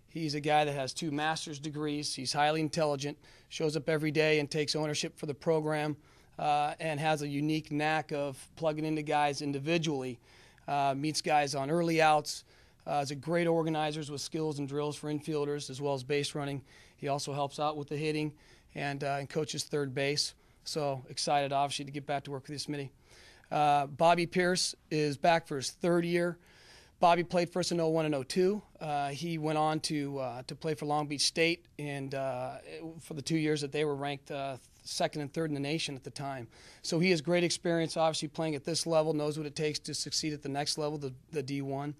He's a guy that has 2 master's degrees. He's highly intelligent, shows up every day and takes ownership for the program, and has a unique knack of plugging into guys individually, meets guys on early outs. He's a great organizer with skills and drills for infielders as well as base running. He also helps out with the hitting and coaches third base. So excited, obviously, to get back to work with this committee. Bobby Pierce is back for his 3rd year. Bobby played for us in 01 and 02. He went on to play for Long Beach State, and for the 2 years that they were ranked 2nd and 3rd in the nation at the time. So he has great experience, obviously, playing at this level, knows what it takes to succeed at the next level, the D1.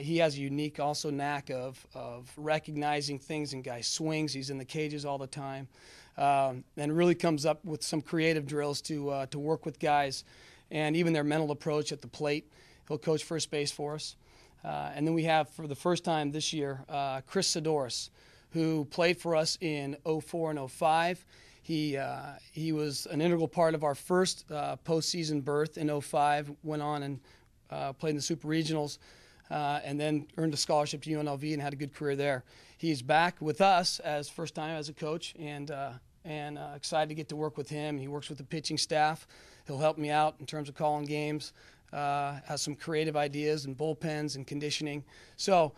He has a unique also knack of recognizing things in guys' swings. He's in the cages all the time, and really comes up with some creative drills to work with guys and even their mental approach at the plate. He'll coach first base for us. And then we have, for the first time this year, Chris Sidoris, who played for us in 04 and 05. He was an integral part of our first postseason berth in 05, went on and played in the Super Regionals, and then earned a scholarship to UNLV and had a good career there. He's back with us as first time as a coach, and excited to get to work with him. He works with the pitching staff. He'll help me out in terms of calling games, has some creative ideas and bullpens and conditioning. So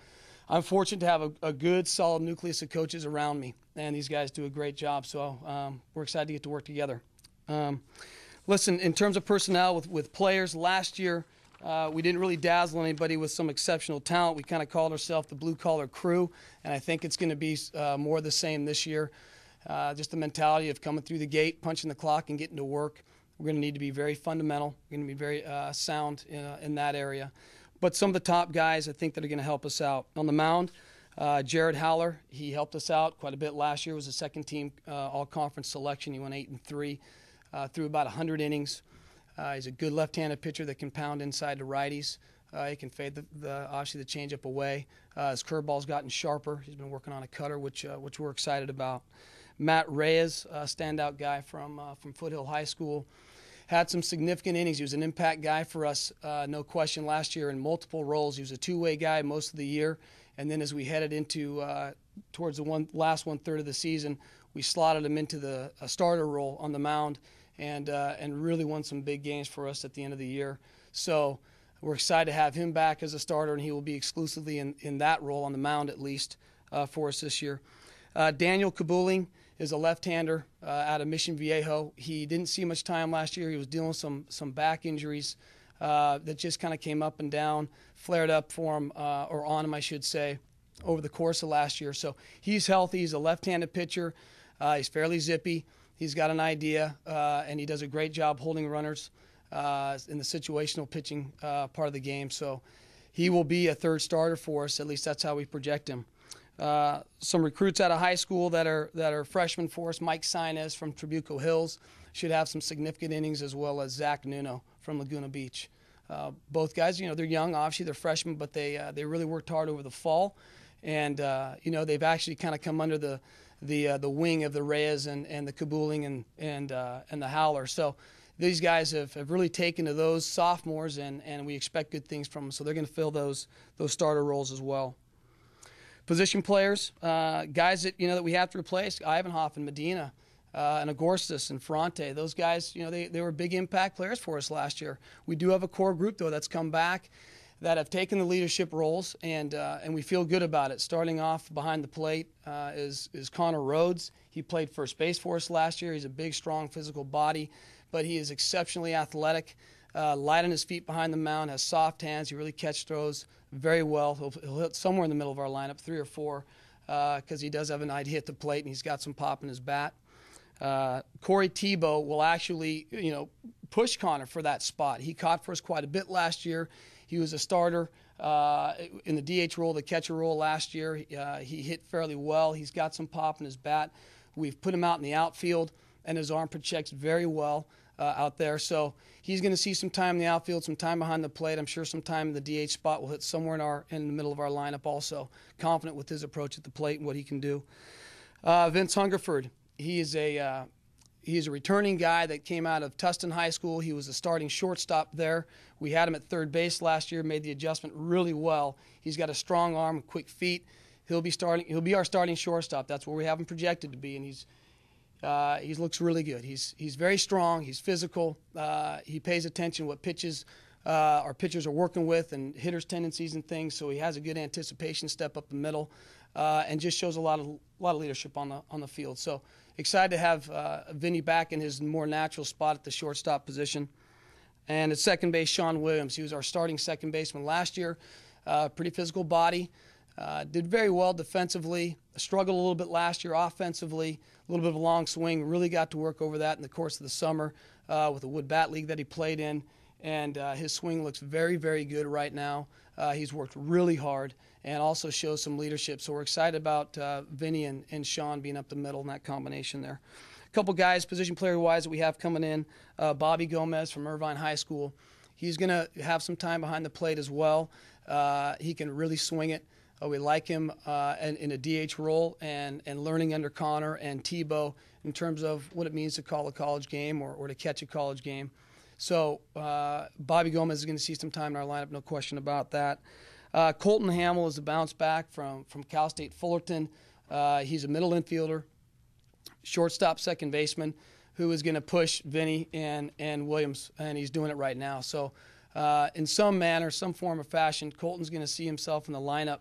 I'm fortunate to have a good, solid nucleus of coaches around me, and these guys do a great job. So we're excited to get to work together. Listen, in terms of personnel with players, last year we didn't really dazzle anybody with some exceptional talent. We kind of called ourselves the blue-collar crew, and I think it's going to be more the same this year. Just the mentality of coming through the gate, punching the clock, and getting to work. We're going to need to be very fundamental. We're going to be very sound in that area. But some of the top guys, I think, that are going to help us out. On the mound, Jared Howler, he helped us out quite a bit last year. Was a second-team all-conference selection. He went 8-3, threw about 100 innings. He's a good left-handed pitcher that can pound inside to righties. He can fade obviously the changeup away. His curveball's gotten sharper. He's been working on a cutter, which we're excited about. Matt Reyes, a standout guy from Foothill High School, had some significant innings. He was an impact guy for us, no question, last year in multiple roles. He was a two-way guy most of the year, and then as we headed into towards the last one-third of the season, we slotted him into the starter role on the mound, and really won some big games for us at the end of the year. So we're excited to have him back as a starter, and he will be exclusively in that role on the mound at least for us this year. Daniel Kabuling is a left-hander out of Mission Viejo. He didn't see much time last year. He was dealing with some back injuries that just kind of came up and down, flared up for him, or on him, I should say, over the course of last year. So he's healthy. He's a left-handed pitcher. He's fairly zippy. He's got an idea, and he does a great job holding runners in the situational pitching part of the game. So he will be a third starter for us. At least that's how we project him. Some recruits out of high school that are freshmen for us. Mike Sainez from Trabuco Hills should have some significant innings, as well as Zach Nuno from Laguna Beach. Both guys, they're young. Obviously, they're freshmen, but they really worked hard over the fall, and they've actually kind of come under the wing of the Reyes and the Kabuling and the Howler. So these guys have really taken to those sophomores, and we expect good things from them. So they're going to fill those starter roles as well. Position players, guys that that we have to replace: Ivanhoff and Medina, and Agorstas and Ferrante. Those guys, they were big impact players for us last year. We do have a core group though that's come back, that have taken the leadership roles, and we feel good about it. Starting off behind the plate is Connor Rhodes. He played first base for us last year. He's a big, strong, physical body, but he is exceptionally athletic. Light on his feet behind the mound, has soft hands. He really catches throws very well. He'll hit somewhere in the middle of our lineup, 3 or 4, because he does have an idea at the plate and he's got some pop in his bat. Corey Tebow will actually, push Connor for that spot. He caught for us quite a bit last year. He was a starter in the DH role, the catcher role last year. He hit fairly well. He's got some pop in his bat. We've put him out in the outfield, and his arm projects very well out there. So he's going to see some time in the outfield, some time behind the plate. I'm sure some time in the DH spot will hit somewhere in the middle of our lineup also. Confident with his approach at the plate and what he can do. Vince Hungerford, he is a returning guy that came out of Tustin High School. He was a starting shortstop there. We had him at third base last year, made the adjustment really well. He's got a strong arm, quick feet. He'll be our starting shortstop. That's where we have him projected to be, and he looks really good. He's very strong. He's physical. He pays attention what pitches our pitchers are working with and hitters' tendencies and things. So he has a good anticipation step up the middle, and just shows a lot of leadership on the field. So excited to have Vinny back in his more natural spot at the shortstop position. And at second base, Sean Williams. He was our starting second baseman last year. Pretty physical body. Did very well defensively. Struggled a little bit last year offensively. A little bit of a long swing. Really got to work over that in the course of the summer with the Wood Bat League that he played in. And his swing looks very, very good right now. He's worked really hard and also shows some leadership. So we're excited about Vinny and Sean being up the middle in that combination there. A couple guys, position player-wise, that we have coming in. Bobby Gomez from Irvine High School. He's going to have some time behind the plate as well. He can really swing it. We like him in a DH role and learning under Connor and Tebow in terms of what it means to call a college game or to catch a college game. So Bobby Gomez is going to see some time in our lineup, no question about that. Colton Hamill is a bounce back from Cal State Fullerton. He's a middle infielder, shortstop, second baseman, who is going to push Vinny and Williams, and he's doing it right now. So in some manner, some form or fashion, Colton's going to see himself in the lineup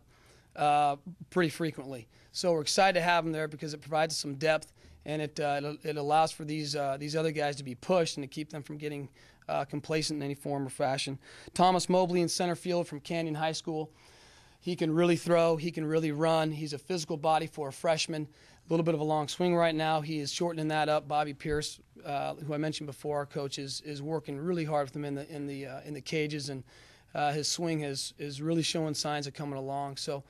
pretty frequently. So we're excited to have him there because it provides some depth, and it allows for these other guys to be pushed and to keep them from getting complacent in any form or fashion. Thomas Mobley in center field from Canyon High School. He can really throw. He can really run. He's a physical body for a freshman. A little bit of a long swing right now. He is shortening that up. Bobby Pierce, who I mentioned before, our coach, is working really hard with him in the cages, and his swing is really showing signs of coming along. So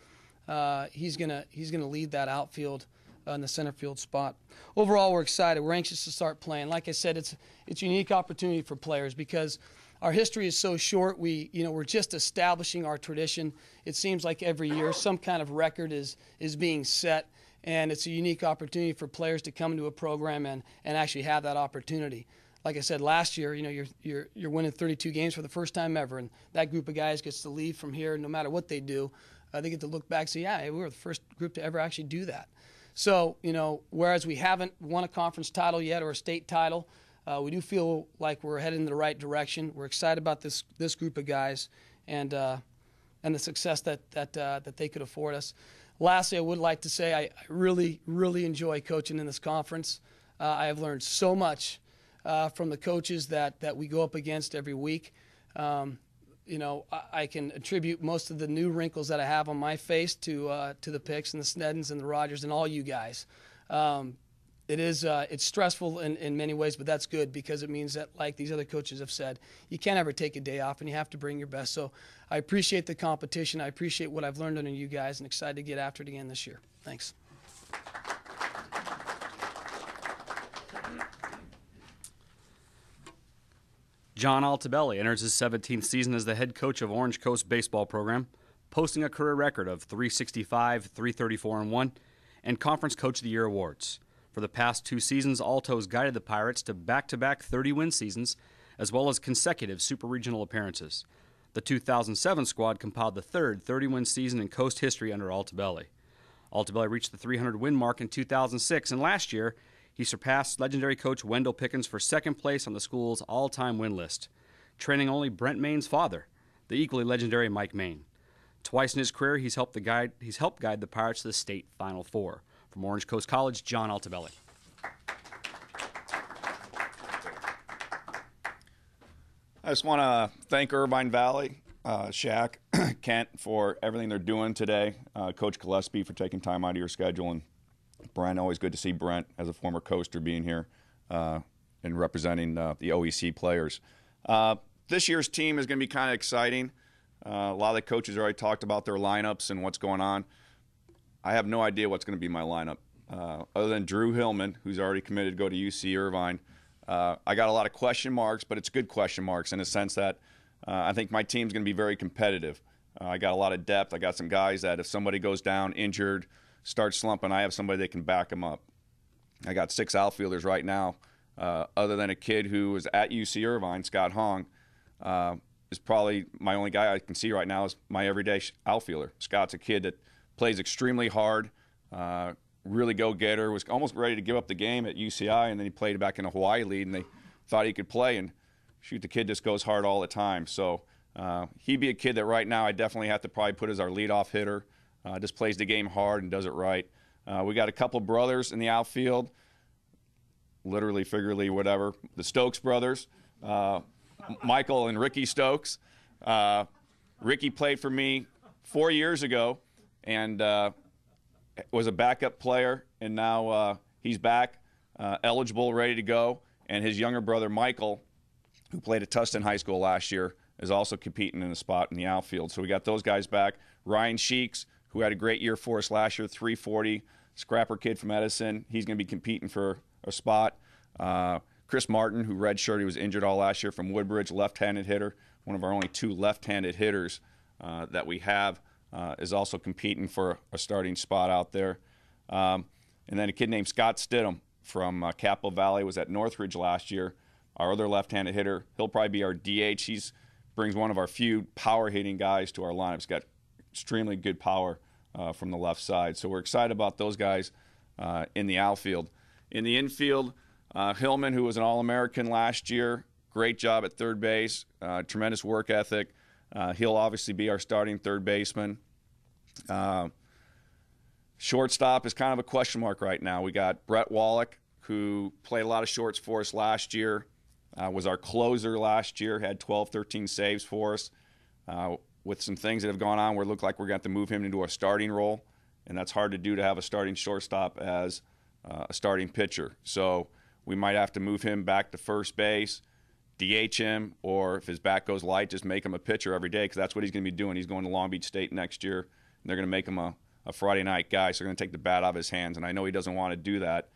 he's gonna lead that outfield in the center field spot. Overall, we're excited. We're anxious to start playing. Like I said, it's a unique opportunity for players because our history is so short. We're just establishing our tradition. It seems like every year some kind of record is being set, and it's a unique opportunity for players to come into a program and actually have that opportunity. Like I said, last year, you're winning 32 games for the first time ever, and that group of guys gets to leave from here no matter what they do. They get to look back and say, yeah, we were the first group to ever actually do that. So, whereas we haven't won a conference title yet or a state title, we do feel like we're heading in the right direction. We're excited about this group of guys and the success that they could afford us. Lastly, I would like to say I really, really enjoy coaching in this conference. I have learned so much from the coaches that we go up against every week. I can attribute most of the new wrinkles that I have on my face to the Picks and the Sneddons and the Rogers and all you guys. It's stressful in many ways, but that's good because it means that, like these other coaches have said, you can't ever take a day off and you have to bring your best. So I appreciate the competition. I appreciate what I've learned under you guys and excited to get after it again this year. Thanks. John Altobelli enters his 17th season as the head coach of Orange Coast baseball program, posting a career record of .365, .334-1, and Conference Coach of the Year awards. For the past 2 seasons, Alto has guided the Pirates to back-to-back 30-win seasons, as well as consecutive super regional appearances. The 2007 squad compiled the third 30-win season in Coast history under Altobelli. Altobelli reached the 300-win mark in 2006, and last year he surpassed legendary coach Wendell Pickens for second place on the school's all-time win list, training only Brent Mayne's father, the equally legendary Mike Mayne. Twice in his career, he's helped guide the Pirates to the state Final Four. From Orange Coast College, John Altobelli. I just want to thank Irvine Valley, Shaq, Kent for everything they're doing today. Coach Gillespie for taking time out of your schedule, and Brent, always good to see Brent as a former coaster being here and representing the OEC players. This year's team is going to be kind of exciting. A lot of the coaches already talked about their lineups and what's going on. I have no idea what's going to be my lineup. Other than Drew Hillman, who's already committed to go to UC Irvine, I got a lot of question marks, but it's good question marks in a sense that I think my team's going to be very competitive. I got a lot of depth. I got some guys that if somebody goes down, injured, starts slumping, I have somebody that can back them up. I got 6 outfielders right now, other than a kid who was at UC Irvine, Scott Hong, is probably my only guy I can see right now is my everyday outfielder. Scott's a kid that plays extremely hard, really go-getter, was almost ready to give up the game at UCI, and then he played back in a Hawaii league, and they thought he could play, and shoot, the kid just goes hard all the time. So he'd be a kid that right now I definitely have to probably put as our leadoff hitter. Just plays the game hard and does it right. We got a couple brothers in the outfield, literally, figuratively, whatever. The Stokes brothers, Michael and Ricky Stokes. Ricky played for me 4 years ago and was a backup player, and now he's back, eligible, ready to go. And his younger brother, Michael, who played at Tustin High School last year, is also competing in a spot in the outfield. So we got those guys back. Ryan Sheeks, who had a great year for us last year, 340, scrapper kid from Edison. He's going to be competing for a spot. Chris Martin, who redshirted, he was injured all last year, from Woodbridge, left-handed hitter, one of our only 2 left-handed hitters that we have, is also competing for a starting spot out there. And then a kid named Scott Stidham from Capitol Valley was at Northridge last year. Our other left-handed hitter, he'll probably be our DH. He brings one of our few power-hitting guys to our lineup. He's got extremely good power from the left side. So we're excited about those guys in the outfield. In the infield, Hillman, who was an All-American last year, great job at third base, tremendous work ethic. He'll obviously be our starting third baseman. Shortstop is kind of a question mark right now. We got Brett Wallach, who played a lot of shorts for us last year, was our closer last year, had 12, 13 saves for us. With some things that have gone on, we look like we're going to have to move him into a starting role, and that's hard to do, to have a starting shortstop as a starting pitcher. So we might have to move him back to first base, DH him, or if his back goes light, just make him a pitcher every day, because that's what he's going to be doing. He's going to Long Beach State next year, and they're going to make him a Friday night guy, so they're going to take the bat out of his hands, and I know he doesn't want to do that.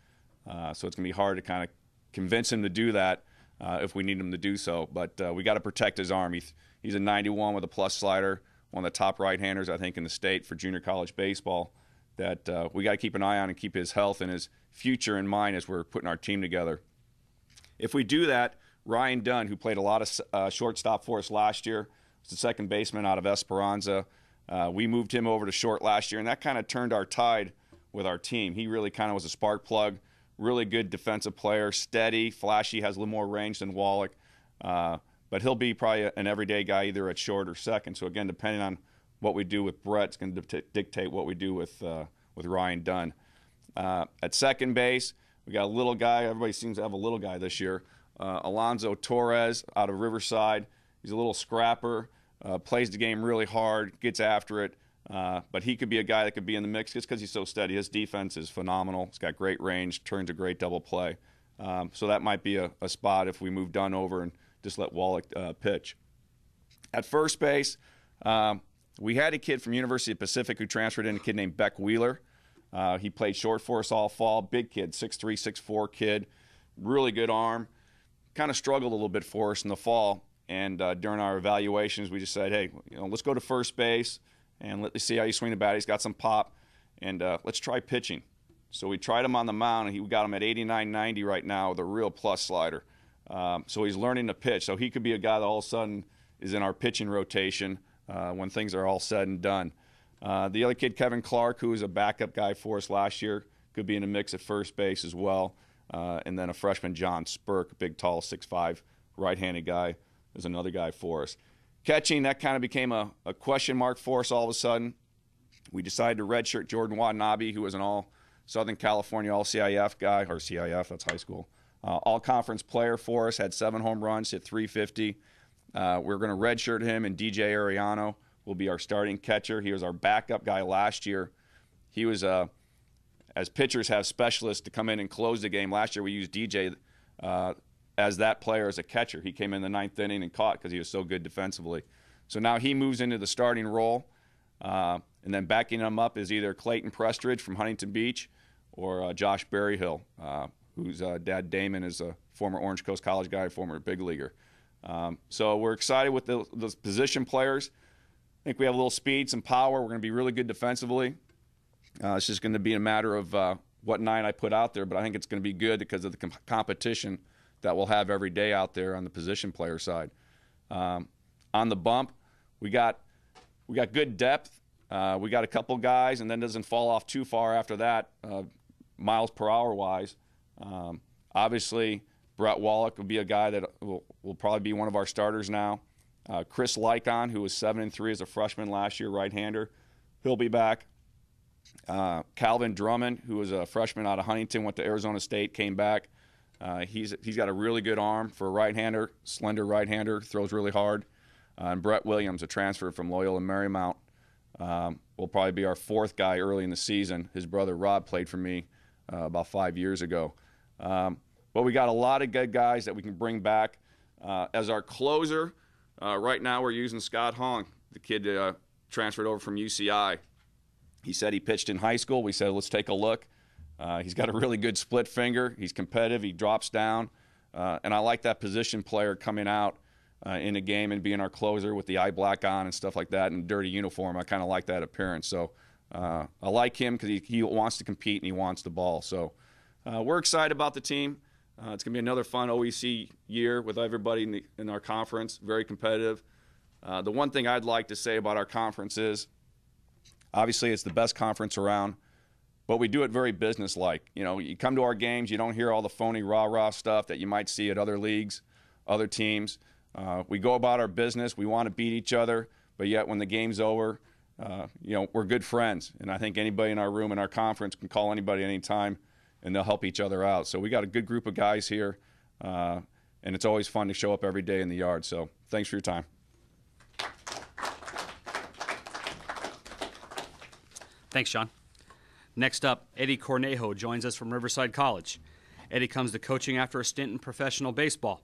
So it's going to be hard to kind of convince him to do that if we need him to do so. But we got to protect his arm. He's a 91 with a plus slider, one of the top right-handers, I think, in the state for junior college baseball, that we got to keep an eye on and keep his health and his future in mind as we're putting our team together. If we do that, Ryan Dunn, who played a lot of shortstop for us last year, was the second baseman out of Esperanza. We moved him over to short last year, and that kind of turned our tide with our team. He really kind of was a spark plug, really good defensive player, steady, flashy, has a little more range than Wallach. But he'll be probably an everyday guy either at short or second. So, again, depending on what we do with Brett, it's going to dictate what we do with Ryan Dunn. At second base, we got a little guy. Everybody seems to have a little guy this year. Alonzo Torres out of Riverside. He's a little scrapper, plays the game really hard, gets after it. But he could be a guy that could be in the mix just because he's so steady. His defense is phenomenal. He's got great range, turns a great double play. So that might be a spot if we move Dunn over and just let Wallach pitch. At first base, we had a kid from University of Pacific who transferred in, a kid named Beck Wheeler. He played short for us all fall. Big kid, 6'3", 6'4" kid, really good arm. Kind of struggled a little bit for us in the fall. And during our evaluations, we just said, hey, let's go to first base and let's see how you swing the bat. He's got some pop, and let's try pitching. So we tried him on the mound, and we got him at 89, 90 right now with a real plus slider. So he's learning to pitch. So he could be a guy that all of a sudden is in our pitching rotation when things are all said and done. The other kid, Kevin Clark, who was a backup guy for us last year, could be in a mix at first base as well. And then a freshman, John Spurk, big, tall, 6'5", right-handed guy, is another guy for us. Catching, that kind of became a question mark for us all of a sudden. We decided to redshirt Jordan Watanabe, who was an all-Southern California all-CIF guy, or CIF, that's high school. All-conference player for us, had 7 home runs, hit .350. We're going to redshirt him, and DJ Ariano will be our starting catcher. He was our backup guy last year. He was, as pitchers have specialists to come in and close the game, last year we used DJ as that player as a catcher. He came in the 9th inning and caught because he was so good defensively. So now he moves into the starting role. And then backing him up is either Clayton Prestridge from Huntington Beach or Josh Berryhill, whose dad Damon is a former Orange Coast College guy, former big leaguer. So we're excited with those position players. I think we have a little speed, some power. We're going to be really good defensively. It's just going to be a matter of what night I put out there, but I think it's going to be good because of the competition that we'll have every day out there on the position player side. On the bump, we got good depth. We got a couple guys, and then doesn't fall off too far after that, miles per hour wise. Obviously, Brett Wallach will be a guy that will probably be one of our starters now. Chris Lycon, who was 7-3 as a freshman last year, right-hander, he'll be back. Calvin Drummond, who was a freshman out of Huntington, went to Arizona State, came back. He's got a really good arm for a right-hander, slender right-hander, throws really hard. And Brett Williams, a transfer from Loyola Marymount, will probably be our 4th guy early in the season. His brother Rob played for me about 5 years ago. But we got a lot of good guys that we can bring back. As our closer, right now we're using Scott Hong, the kid transferred over from UCI. He said he pitched in high school. We said, let's take a look. He's got a really good split finger. He's competitive. He drops down. And I like that position player coming out in a game and being our closer with the eye black on and stuff like that and dirty uniform. I kind of like that appearance. So I like him because he wants to compete and he wants the ball. So we're excited about the team. It's going to be another fun OEC year with everybody in our conference, very competitive. The one thing I'd like to say about our conference is, obviously it's the best conference around, but we do it very business-like. You know, you come to our games, you don't hear all the phony rah-rah stuff that you might see at other leagues, other teams. We go about our business. We want to beat each other, but yet when the game's over, we're good friends. And I think anybody in our room in our conference can call anybody anytime, and they'll help each other out. So we got a good group of guys here, and it's always fun to show up every day in the yard. So thanks for your time. Thanks, Sean. Next up, Eddie Cornejo joins us from Riverside College. Eddie comes to coaching after a stint in professional baseball.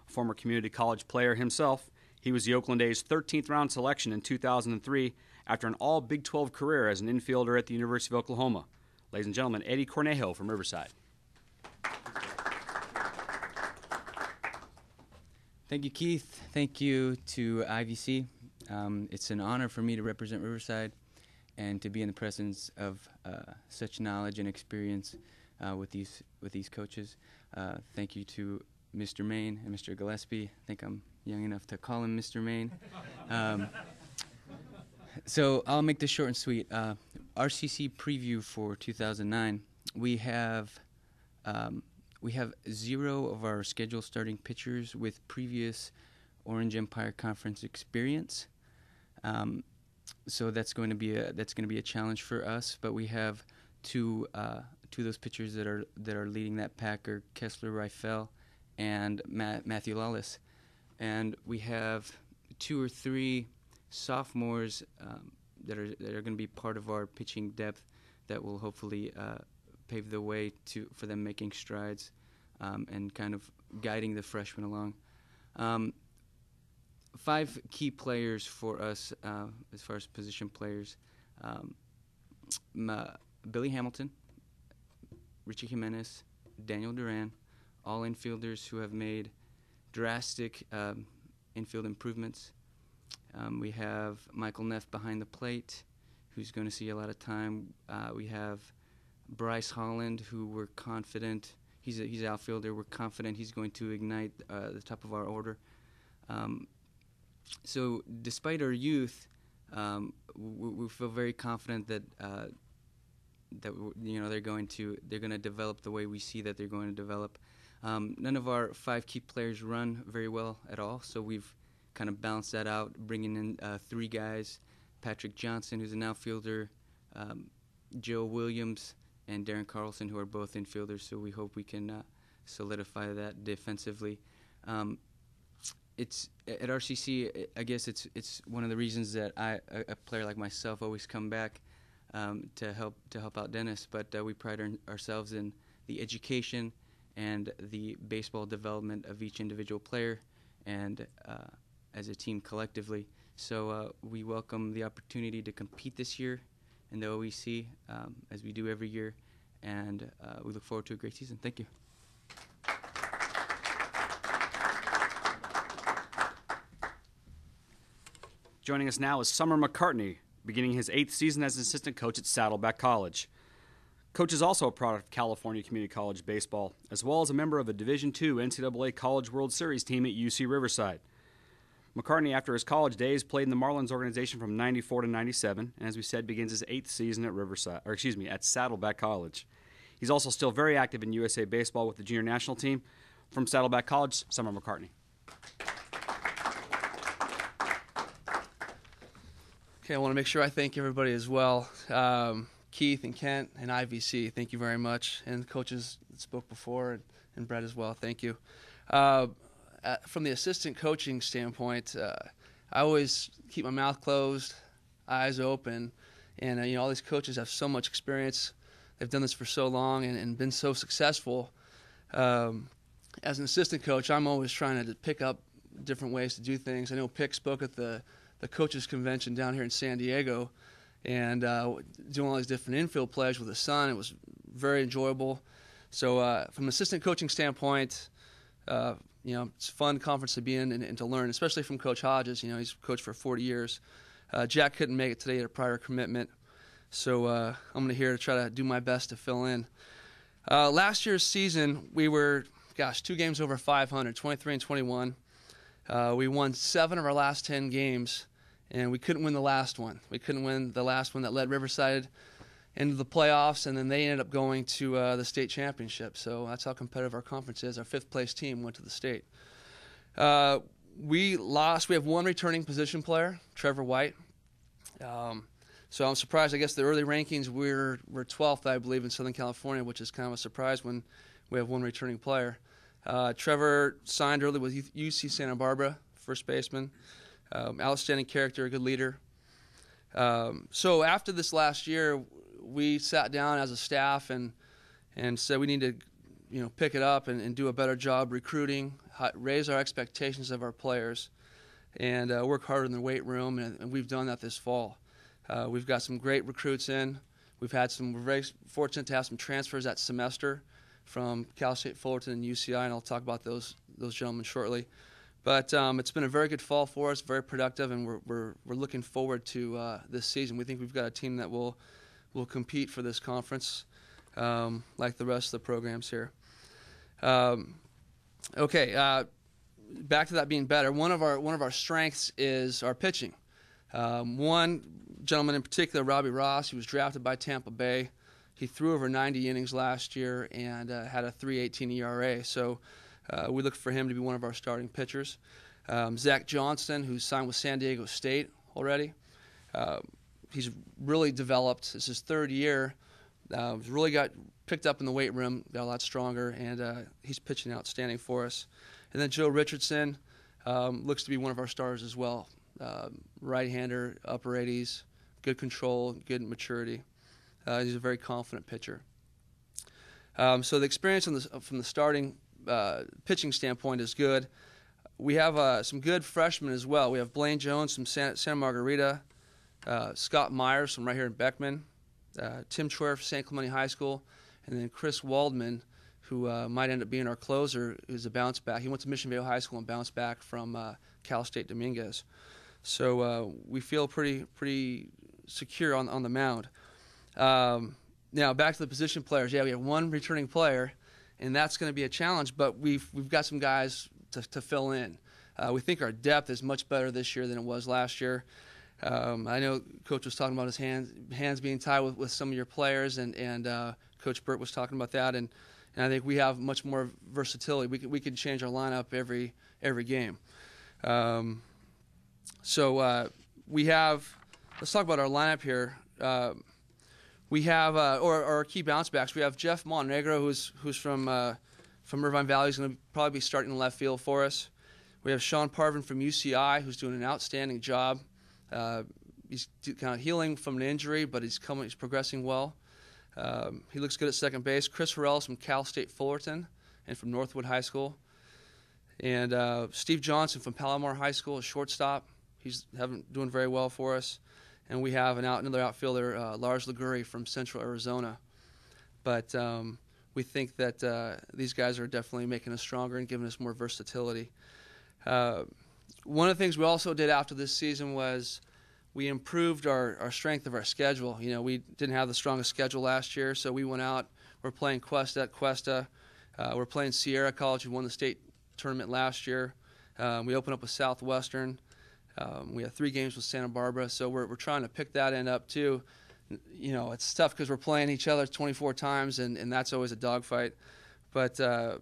A former community college player himself, he was the Oakland A's 13th round selection in 2003 after an all Big 12 career as an infielder at the University of Oklahoma. Ladies and gentlemen, Eddie Cornejo from Riverside. Thank you, Keith. Thank you to IVC. It's an honor for me to represent Riverside and to be in the presence of such knowledge and experience with these coaches. Thank you to Mr. Mayne and Mr. Gillespie. I think I'm young enough to call him Mr. Mayne. So I'll make this short and sweet. RCC preview for 2009. We have 0 of our scheduled starting pitchers with previous Orange Empire Conference experience. So that's going to be a challenge for us. But we have two of those pitchers that are leading that pack are Kessler Reifel and Matthew Lawless, and we have 2 or 3 sophomores that are going to be part of our pitching depth that will hopefully pave the way for them making strides and kind of guiding the freshmen along. 5 key players for us as far as position players: Billy Hamilton, Richie Jimenez, Daniel Duran, all infielders who have made drastic infield improvements. We have Michael Neff behind the plate, who's going to see a lot of time. We have Bryce Holland, who we're confident, he's an outfielder, we're confident he's going to ignite the top of our order. So despite our youth, We feel very confident that they're going to develop the way we see that they're going to develop. None of our 5 key players run very well at all, so we've kind of balanced that out, bringing in 3 guys: Patrick Johnson, who's an outfielder, Joe Williams, and Darren Carlson, who are both infielders. So we hope we can solidify that defensively. It's at RCC. I guess it's one of the reasons that a player like myself, always come back to help out Dennis. But we pride ourselves in the education and the baseball development of each individual player, and as a team collectively. So we welcome the opportunity to compete this year in the OEC, as we do every year, and we look forward to a great season. Thank you. Joining us now is Summer McCartney, beginning his 8th season as an assistant coach at Saddleback College. Coach is also a product of California Community College baseball, as well as a member of the Division II NCAA College World Series team at UC Riverside. McCartney, after his college days, played in the Marlins organization from '94 to '97, and as we said, begins his 8th season at Saddleback College. He's also still very active in USA baseball with the junior national team. From Saddleback College, Summer McCartney. Okay, I want to make sure I thank everybody as well. Keith and Kent and IVC, thank you very much. And the coaches that spoke before, and Brett as well, thank you. From the assistant coaching standpoint, I always keep my mouth closed, eyes open, and all these coaches have so much experience. They've done this for so long and been so successful. As an assistant coach, I'm always trying to pick up different ways to do things. I know Pick spoke at the coaches convention down here in San Diego, and doing all these different infield plays with his son. It was very enjoyable. So from an assistant coaching standpoint, it's a fun conference to be in and to learn, especially from Coach Hodges. He's coached for 40 years. Jack couldn't make it today at a prior commitment, so I'm going to here to try to do my best to fill in. Last year's season, we were, 2 games over 500, 23 and 21. We won 7 of our last 10 games, and we couldn't win the last one. We couldn't win the last one that led Riverside into the playoffs, and then they ended up going to the state championship. So that's how competitive our conference is. Our 5th-place team went to the state. We lost. We have 1 returning position player, Trevor White. So I'm surprised. I guess the early rankings, we're 12th, I believe, in Southern California, which is kind of a surprise when we have 1 returning player. Trevor signed early with UC Santa Barbara, first baseman. Outstanding character, good leader. So after this last year, we sat down as a staff and said we need to pick it up and do a better job recruiting, raise our expectations of our players, and work harder in the weight room, and we've done that this fall. We've got some great recruits in. We're very fortunate to have some transfers that semester from Cal State Fullerton and UCI, and I'll talk about those gentlemen shortly. But it's been a very good fall for us, very productive, and we're looking forward to this season. We think we've got a team that will compete for this conference, like the rest of the programs here. Back to that being better. One of our strengths is our pitching. One gentleman in particular, Robbie Ross, he was drafted by Tampa Bay. He threw over 90 innings last year and had a 3.18 ERA. So we look for him to be one of our starting pitchers. Zach Johnston, who's signed with San Diego State already. He's really developed. This is his 3rd year. He's really got picked up in the weight room, got a lot stronger, and he's pitching outstanding for us. And then Joe Richardson looks to be one of our stars as well. Right-hander, upper 80s, good control, good maturity. He's a very confident pitcher. So the experience from the starting pitching standpoint is good. We have some good freshmen as well. We have Blaine Jones from Santa Margarita, Scott Myers from right here in Beckman, Tim Troyer from San Clemente High School, and then Chris Waldman, who might end up being our closer, who's a bounce back. He went to Mission Viejo High School and bounced back from Cal State Dominguez. So we feel pretty secure on the mound. Now back to the position players. Yeah, we have 1 returning player, and that's going to be a challenge. But we've got some guys to fill in. We think our depth is much better this year than it was last year. I know Coach was talking about his hands being tied with some of your players, and Coach Burt was talking about that, and I think we have much more versatility. We can change our lineup every game. We have. Let's talk about our lineup here. We have our key bounce backs. We have Jeff Montenegro, who's from Irvine Valley. He's going to probably be starting in left field for us. We have Sean Parvin from UCI, who's doing an outstanding job. He's kind of healing from an injury, but he's progressing well. He looks good at second base. Chris Horrells from Cal State Fullerton and from Northwood High School. And Steve Johnson from Palomar High School, a shortstop. He's doing very well for us. And we have another outfielder, Lars Liguri from Central Arizona. But we think that these guys are definitely making us stronger and giving us more versatility. One of the things we also did after this season was we improved our strength of our schedule. You know, we didn't have the strongest schedule last year, so we went out. We're playing Cuesta at Cuesta. We're playing Sierra College, who won the state tournament last year. We opened up with Southwestern. We have 3 games with Santa Barbara, so we're trying to pick that end up too. You know, it's tough because we're playing each other 24 times, and that's always a dogfight. But so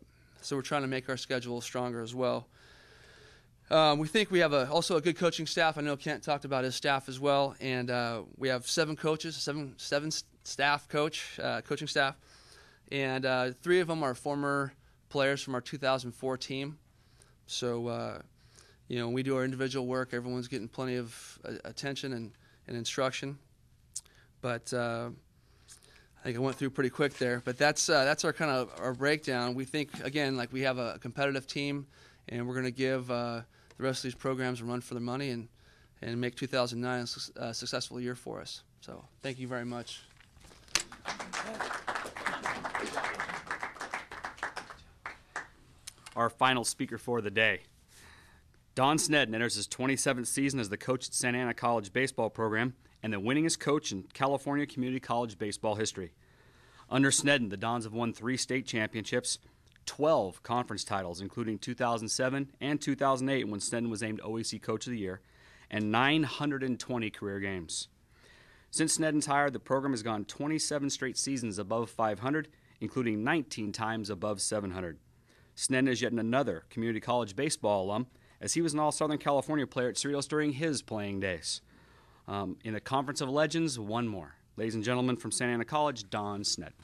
we're trying to make our schedule stronger as well. We think we have also a good coaching staff. I know Kent talked about his staff as well, and we have 7 coaches, seven staff coaching staff, and 3 of them are former players from our 2004 team. So, you know, when we do our individual work, everyone's getting plenty of attention and instruction. But I think I went through pretty quick there. But that's our kind of our breakdown. We think, again, like we have a competitive team, and we're going to give the rest of these programs a run for their money and make 2009 a successful year for us. So thank you very much. Our final speaker for the day. Don Snedden enters his 27th season as the coach at Santa Ana College baseball program and the winningest coach in California Community College baseball history. Under Snedden, the Dons have won 3 state championships, 12 conference titles, including 2007 and 2008 when Snedden was named OAC Coach of the Year, and 920 career games. Since Snedden's hire, the program has gone 27 straight seasons above 500, including 19 times above 700. Snedden is yet another community college baseball alum, as he was an All-Southern California player at Cerritos during his playing days. In the Conference of Legends, one more. Ladies and gentlemen, from Santa Ana College, Don Snedden.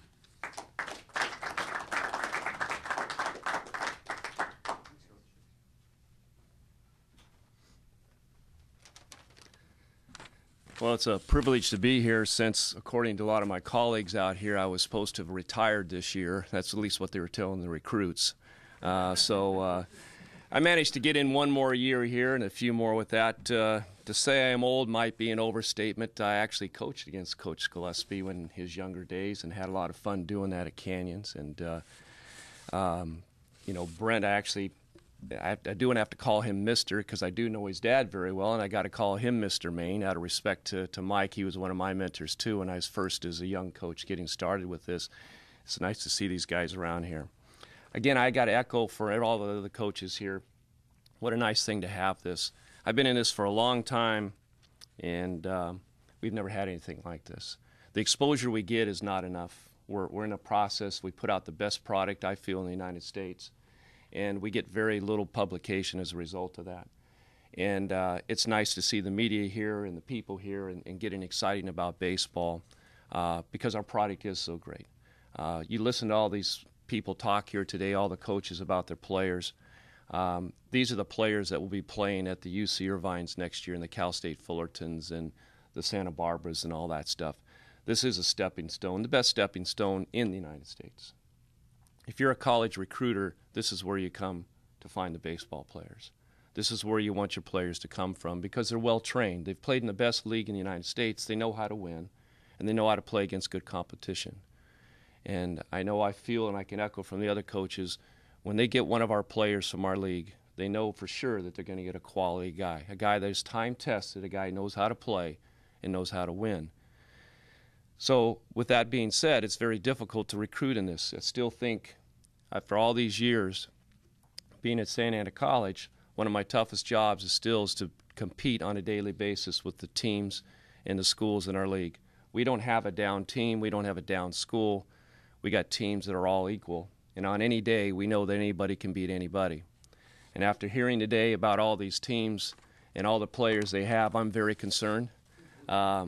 Well, it's a privilege to be here since, according to a lot of my colleagues out here, I was supposed to have retired this year. That's at least what they were telling the recruits. So I managed to get in one more year here and a few more with that. To say I'm old might be an overstatement. I actually coached against Coach Gillespie in his younger days and had a lot of fun doing that at Canyons. And, you know, Brent, I do have to call him Mr. because I do know his dad very well, and I got to call him Mr. Mayne out of respect to Mike. He was one of my mentors, too, when I was first as a young coach getting started with this. It's nice to see these guys around here. Again, I got to echo for all the other coaches here. What a nice thing to have this. I've been in this for a long time, and we've never had anything like this. The exposure we get is not enough. We're in a process. We put out the best product, I feel, in the United States, and we get very little publication as a result of that. And it's nice to see the media here and the people here and getting excited about baseball because our product is so great. You listen to all these people talk here today, all the coaches about their players. These are the players that will be playing at the UC Irvines next year and the Cal State Fullertons and the Santa Barbaras and all that stuff. This is a stepping stone, the best stepping stone in the United States. If you're a college recruiter, this is where you come to find the baseball players. This is where you want your players to come from because they're well trained. They've played in the best league in the United States. They know how to win, and they know how to play against good competition. And I feel, and I can echo from the other coaches, when they get one of our players from our league, they know for sure that they're going to get a quality guy, a guy that is time-tested, a guy who knows how to play and knows how to win. So with that being said, it's very difficult to recruit in this. I still think, after all these years being at Santa Ana College, one of my toughest jobs is to compete on a daily basis with the teams and the schools in our league. We don't have a down team. We don't have a down school. We got teams that are all equal. And on any day, we know that anybody can beat anybody. And after hearing today about all these teams and all the players they have, I'm very concerned. I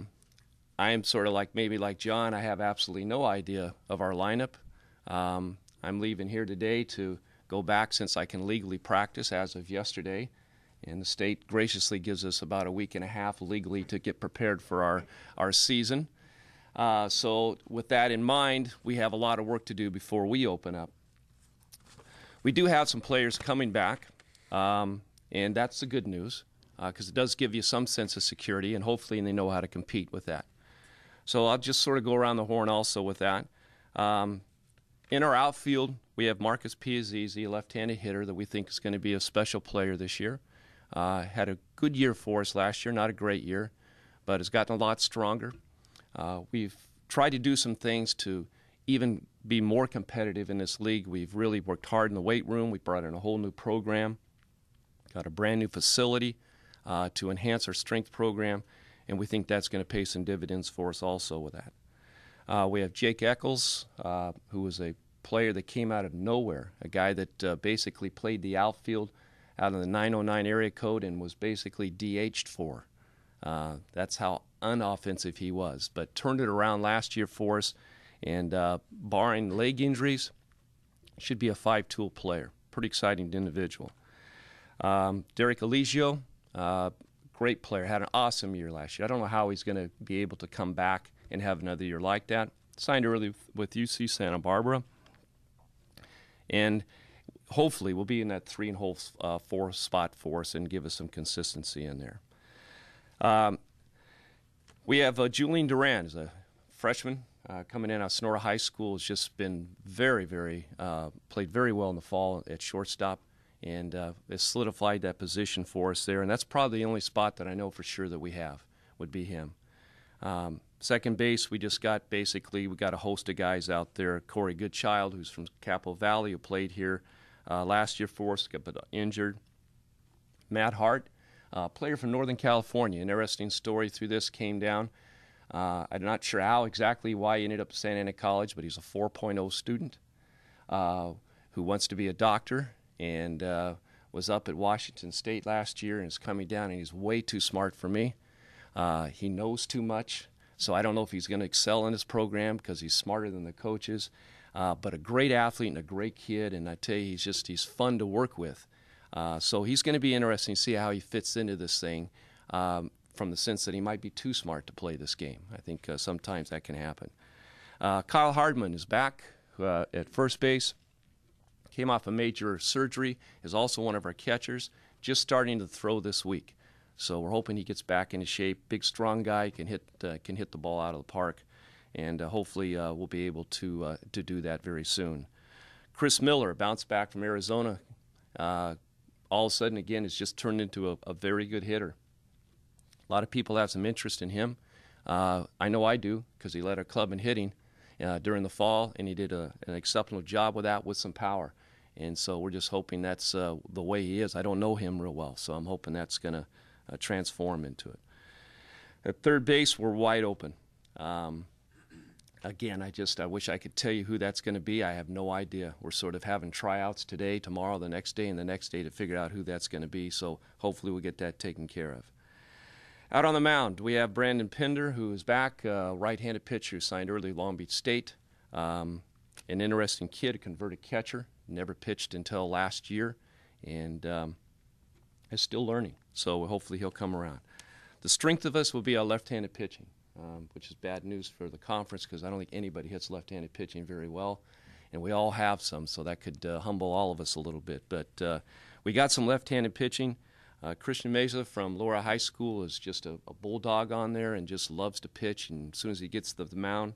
am sort of maybe like John. I have absolutely no idea of our lineup. I'm leaving here today to go back since I can legally practice as of yesterday. And the state graciously gives us about a week and a half legally to get prepared for our season. So with that in mind, we have a lot of work to do before we open up. We do have some players coming back, and that's the good news, because it does give you some sense of security, and hopefully they know how to compete with that. So I'll just sort of go around the horn also with that. In our outfield, we have Marcus Piazzizi, a left-handed hitter that we think is going to be a special player this year. Had a good year for us last year, not a great year, but has gotten a lot stronger. We've tried to do some things to even be more competitive in this league. We've really worked hard in the weight room. We brought in a whole new program, got a brand new facility to enhance our strength program, and we think that's going to pay some dividends for us also with that. We have Jake Eccles, who was a player that came out of nowhere, a guy that basically played the outfield out of the 909 area code and was basically DH'd for. That's how unoffensive he was, but turned it around last year for us, and barring leg injuries, should be a 5-tool player. Pretty exciting individual. Derek Eligio, great player, had an awesome year last year. I don't know how he's going to be able to come back and have another year like that. Signed early with UC Santa Barbara, and hopefully we'll be in that 3 and 4 spot for us and give us some consistency in there. We have Julian Duran, as a freshman coming in out of Sonora High School. Has just been very, played very well in the fall at shortstop, and has solidified that position for us there. And that's probably the only spot that I know for sure that we have would be him. Second base, we got a host of guys out there. Corey Goodchild, who's from Capital Valley, who played here last year for us, got injured. Matt Hart, player from Northern California. An interesting story through this came down. I'm not sure why he ended up at Santa Ana College, but he's a 4.0 student who wants to be a doctor, and was up at Washington State last year and is coming down, and he's way too smart for me. He knows too much, so I don't know if he's going to excel in this program because he's smarter than the coaches. But a great athlete and a great kid, and I tell you, he's fun to work with. So he's going to be interesting to see how he fits into this thing, from the sense that he might be too smart to play this game. I think sometimes that can happen. Kyle Hardman is back at first base. Came off a major surgery, is also one of our catchers, just starting to throw this week. So we're hoping he gets back into shape. Big, strong guy, can hit the ball out of the park, and hopefully we'll be able to do that very soon. Chris Miller, bounced back from Arizona, all of a sudden again has just turned into a very good hitter. A lot of people have some interest in him. I know I do, because he led our club in hitting during the fall, and he did an exceptional job with that with some power. And so we're just hoping that's the way he is. I don't know him real well, so I'm hoping that's going to transform into it. At third base, we're wide open. Again, I wish I could tell you who that's going to be. I have no idea. We're sort of having tryouts today, tomorrow, the next day, and the next day to figure out who that's going to be. So hopefully we'll get that taken care of. Out on the mound, we have Brandon Pinder, who is back, right-handed pitcher, signed early Long Beach State. An interesting kid, a converted catcher, never pitched until last year, and is still learning. So hopefully he'll come around. The strength of us will be our left-handed pitching, which is bad news for the conference because I don't think anybody hits left-handed pitching very well, and we all have some, so that could humble all of us a little bit. But we got some left-handed pitching. Christian Mesa from Laura High School is just a bulldog on there and just loves to pitch, and as soon as he gets to the mound,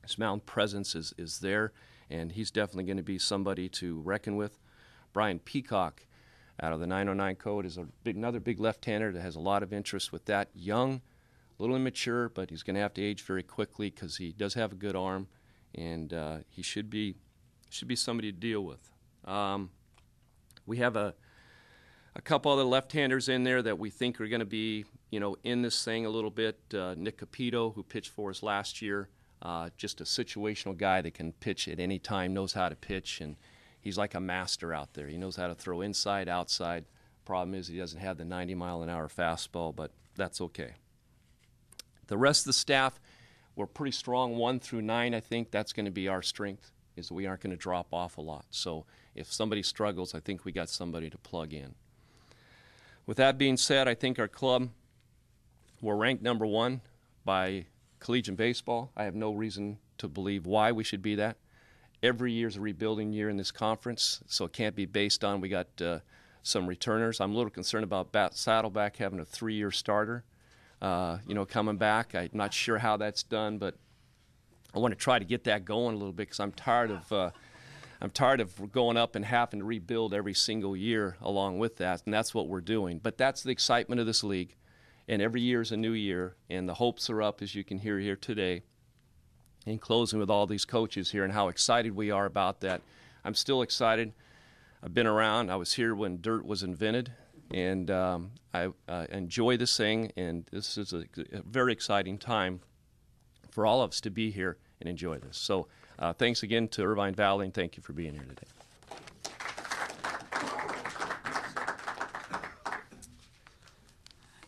his mound presence is there, and he's definitely going to be somebody to reckon with. Brian Peacock out of the 909 code is another big left-hander that has a lot of interest with that. Young, a little immature, but he's going to have to age very quickly because he does have a good arm, and he should be somebody to deal with. We have a a couple other left-handers in there that we think are going to be, in this thing a little bit. Nick Capito, who pitched for us last year, just a situational guy that can pitch at any time, knows how to pitch, and he's like a master out there. He knows how to throw inside, outside. Problem is he doesn't have the 90-mile-an-hour fastball, but that's okay. The rest of the staff, we're pretty strong 1 through 9. I think that's going to be our strength, is we aren't going to drop off a lot. So if somebody struggles, I think we got somebody to plug in. With that being said, I think our club, we're ranked number 1 by collegiate baseball. I have no reason to believe why we should be that. Every year is a rebuilding year in this conference, so it can't be based on we got some returners. I'm a little concerned about Saddleback having a 3-year starter, coming back. I'm not sure how that's done, but I want to try to get that going a little bit because I'm tired of going up and having to rebuild every single year along with that, and that's what we're doing. But that's the excitement of this league, and every year is a new year, and the hopes are up, as you can hear here today, in closing with all these coaches here and how excited we are about that. I'm still excited. I've been around. I was here when dirt was invented, and I enjoy this thing, and this is a very exciting time for all of us to be here and enjoy this. So thanks again to Irvine Valley, and thank you for being here today.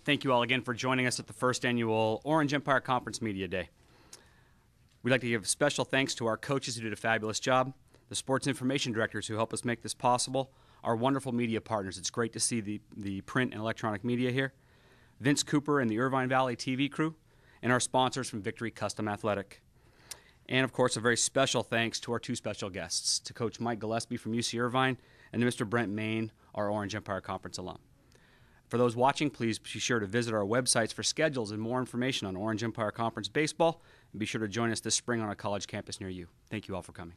Thank you all again for joining us at the first annual Orange Empire Conference Media Day. We'd like to give special thanks to our coaches who did a fabulous job, the sports information directors who help us make this possible, our wonderful media partners. It's great to see the print and electronic media here, Vince Cooper and the Irvine Valley TV crew, and our sponsors from Victory Custom Athletic. And, of course, a very special thanks to our 2 special guests, to Coach Mike Gillespie from UC Irvine and to Mr. Brent Mayne, our Orange Empire Conference alum. For those watching, please be sure to visit our websites for schedules and more information on Orange Empire Conference baseball, and be sure to join us this spring on a college campus near you. Thank you all for coming.